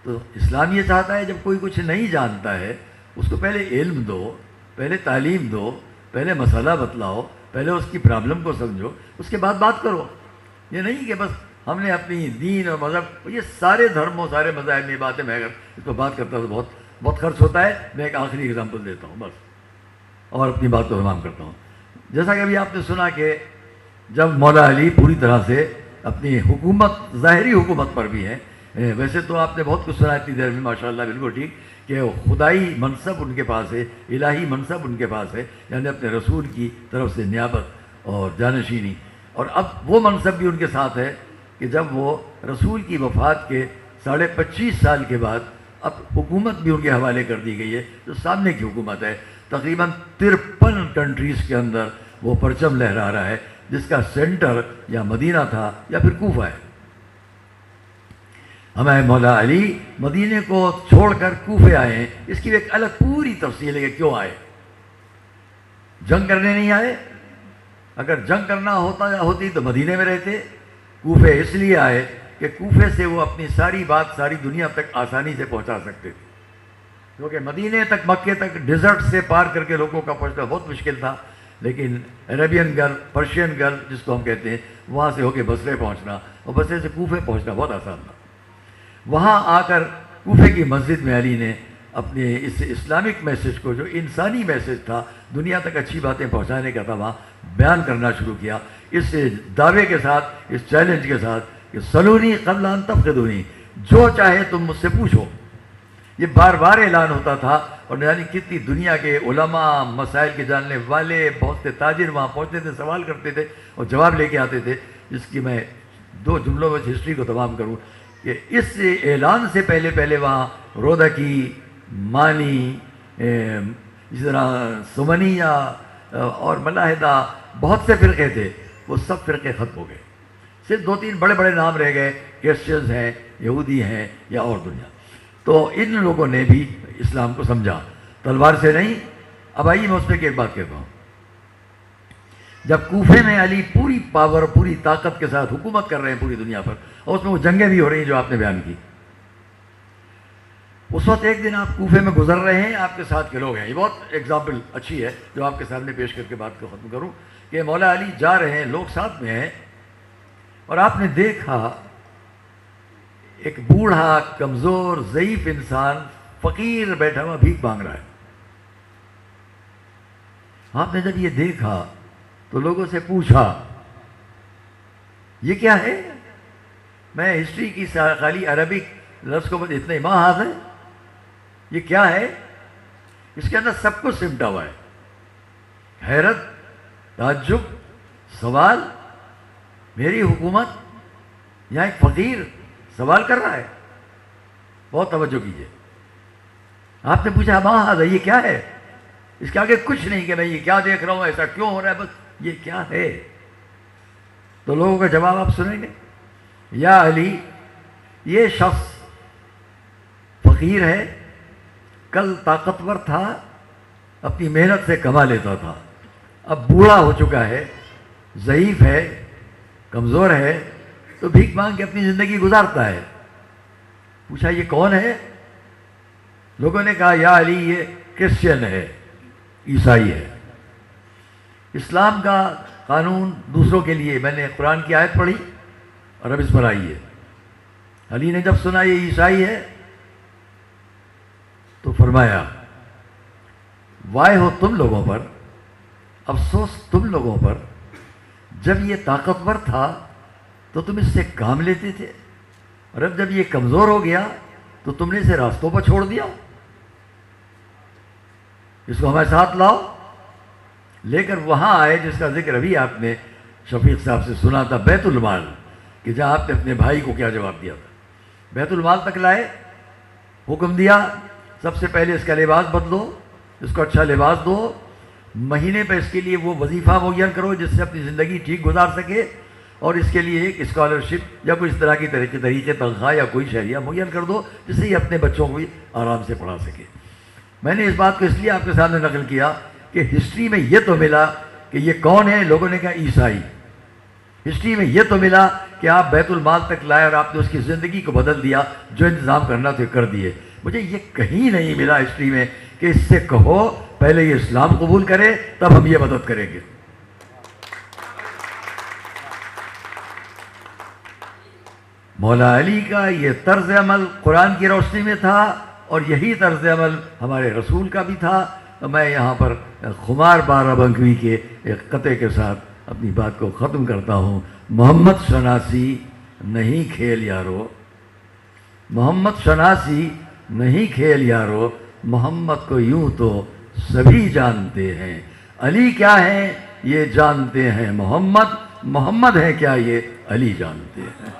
تو اسلام یہ چاہتا ہے جب کوئی کچھ نہیں جانتا ہے اس کو پہلے علم دو، پہلے تعلیم دو، پہلے مسئلہ بتلاؤ، پہلے اس کی پرابلم کو سمجھو، اس کے بعد بات کرو۔ یہ نہیں کہ بس ہم نے اپنی دین اور مذہب، یہ سارے دھرموں سارے مذاہب میں باتیں، میں اگر اس کو بات کرتا ہوں تو بہت خرچ ہوتا ہے۔ میں ایک آخری اگزامپل دیتا ہوں بس اور اپنی بات کو تمام کرتا ہوں۔ جیسا کہ ابھی آپ نے سنا کہ جب مولا علی پوری طرح سے اپنی حکومت، ظاہری حکومت پر بھی ہیں، ویسے تو آپ نے بہت کچھ سنا اتنی دیر میں، ماشاءاللہ بالکل ٹھیک، کہ خدائی منصب ان کے پاس ہے، الہی منصب ان کے پاس ہے، یعنی اپنے رسول کی طرف سے نیابت اور جانشینی، اور اب وہ منصب بھی ان کے ساتھ ہے کہ جب وہ رسول کی وفات کے 25.5 سال کے بعد اب حکومت بھی ان کے حوالے کر دی گئی ہے، جو سامنے کی حکومت ہے، تقریباً 53 کنٹریز کے اندر وہ پرچم لہرا رہا ہے، جس کا سینٹر یا مدینہ تھا یا پھر کوفہ ہے۔ ہمیں مولا علی مدینے کو چھوڑ کر کوفے آئے ہیں. اس کی ایک الگ پوری تفصیل ہے کہ کیوں آئے. جنگ کرنے نہیں آئے. اگر جنگ کرنا ہوتی تو مدینے میں رہتے. کوفے اس لیے آئے کہ کوفے سے وہ اپنی ساری بات ساری دنیا تک آسانی سے پہنچا سکتے تھے، کیونکہ مدینے تک مکے تک ڈیزرٹ سے پار کر کے لوگوں کا پہنچنا بہت مشکل تھا. لیکن عربین گل، پرشین گل جس کو ہم کہتے ہیں، وہاں سے ہو کے بصرے پہنچنا اور بصرے سے کوفے پہنچنا بہت آسان تھا. وہاں آ کر کوفے کی مسجد میں علی نے اپنے اس اسلامک میسیج کو، جو انسانی میسیج تھا، دنیا تک اچھی باتیں پہنچانے کا تھا، وہاں بیان کرنا شروع کیا اس دعوے کے ساتھ، اس چیلنج کے ساتھ کہ سلونی قبل ان تفقدونی، جو چاہے تم مجھ سے پوچھو. یہ بار بار اعلان ہوتا تھا اور یعنی کتنی دنیا کے علماء، مسائل کے جاننے والے، بہت سے تاجر وہاں پہنچتے تھے، سوال کرتے تھے اور جواب لے کے آتے تھے. جس کی میں 2 جملوں میں ہسٹری کو تمام کروں کہ اس اعلان سے پہلے وہاں رودکی، مانی، اس طرح سمنیہ اور ملاحدہ، بہت سے فرقے تھے. وہ سب فرقے ختم ہو گئے. صرف 2-3 بڑے بڑے نام رہ گئے، کرسچنز ہیں، یہودی ہیں یا اور دنیا. تو ان لوگوں نے بھی اسلام کو سمجھا، تلوار سے نہیں. اب آئیے میں اس پہ ایک بات کہتا ہوں. جب کوفے میں علی پوری پاور، پوری طاقت کے ساتھ حکومت کر رہے ہیں پوری دنیا پر، اور اس میں وہ جنگیں بھی ہو رہی ہیں جو آپ نے بیان کی، اس وقت ایک دن آپ کوفے میں گزر رہے ہیں، آپ کے ساتھ کے لوگ ہیں. یہ بہت ایگزامپل اچھی ہے جو آپ کے سامنے پیش کر کے بات کو ختم کروں کہ مولا علی جا رہے ہیں، لوگ ساتھ میں ہیں، اور آپ نے دیکھا ایک بوڑھا، کمزور، ضعیف انسان، فقیر بیٹھا ہوا بھیک مانگ رہا ہے. آپ نے جب یہ دیکھا تو لوگوں سے پوچھا یہ کیا ہے؟ میں ہسٹری کی خالی عربک لفظ کو اتنا ہی ماہر ہے. یہ کیا ہے؟ اس کے اندر سب کچھ سمٹا ہوا ہے. حیرت، تعجب، سوال. میری حکومت، یہاں ایک فقیر سوال کر رہا ہے. بہت توجہ کیجیے. آپ نے پوچھا ماہر یہ کیا ہے؟ اس کے آگے کچھ نہیں کہ میں یہ کیا دیکھ رہا ہوں، ایسا کیوں ہو رہا ہے، بس یہ کیا ہے. تو لوگوں کا جواب آپ سنیں گے. یا علی، یہ شخص فقیر ہے، کل طاقتور تھا، اپنی محنت سے کما لیتا تھا، اب بوڑھا ہو چکا ہے، ضعیف ہے، کمزور ہے، تو بھیک مانگ کے اپنی زندگی گزارتا ہے. پوچھا یہ کون ہے؟ لوگوں نے کہا یا علی یہ کرسچن ہے، عیسائی ہے. اسلام کا قانون دوسروں کے لیے. میں نے قرآن کی آیت پڑھی اور اب اس پر آئی ہے. علی نے جب سنا یہ عیسائی ہے تو فرمایا وائے ہو تم لوگوں پر، افسوس تم لوگوں پر، جب یہ طاقتور تھا تو تم اس سے کام لیتے تھے، اور اب جب یہ کمزور ہو گیا تو تم نے اسے راستوں پر چھوڑ دیا. اس کو ہمارے ساتھ لاؤ. لے کر وہاں آئے جس کا ذکر ابھی آپ نے شفیق صاحب سے سنا تھا، بیت المال، کہ جہاں آپ نے اپنے بھائی کو کیا جواب دیا تھا. بیت المال تک لائے، حکم دیا سب سے پہلے اس کا لباس بدلو، اس کو اچھا لباس دو، مہینے پہ اس کے لیے وہ وظیفہ مہیا کرو جس سے اپنی زندگی ٹھیک گزار سکے، اور اس کے لیے ایک اسکالرشپ یا کوئی اس طرح کی طریقے تنخواہ یا کوئی شہریہ مہیا کر دو جس سے یہ اپنے بچوں کو بھی آرام سے پڑھا سکے. میں نے اس بات کو اس لیے آپ کے سامنے نقل کیا کہ ہسٹری میں یہ تو ملا کہ یہ کون ہے، لوگوں نے کہا عیسائی. ہسٹری میں یہ تو ملا کہ آپ بیت المال تک لائے اور آپ نے اس کی زندگی کو بدل دیا، جو انتظام کرنا تھے کر دیے. مجھے یہ کہیں نہیں ملا ہسٹری میں کہ اس سے کہو پہلے یہ اسلام قبول کرے تب ہم یہ مدد کریں گے. مولا علی کا یہ طرز عمل قرآن کی روشنی میں تھا، اور یہی طرز عمل ہمارے رسول کا بھی تھا. میں یہاں پر خمار بارہ بنکوی کے ایک قطعے کے ساتھ اپنی بات کو ختم کرتا ہوں. محمد شناسی نہیں کھیل یارو، محمد شناسی نہیں کھیل یارو، محمد کو یوں تو سبھی جانتے ہیں. علی کیا ہے یہ جانتے ہیں محمد، محمد ہے کیا یہ علی جانتے ہیں.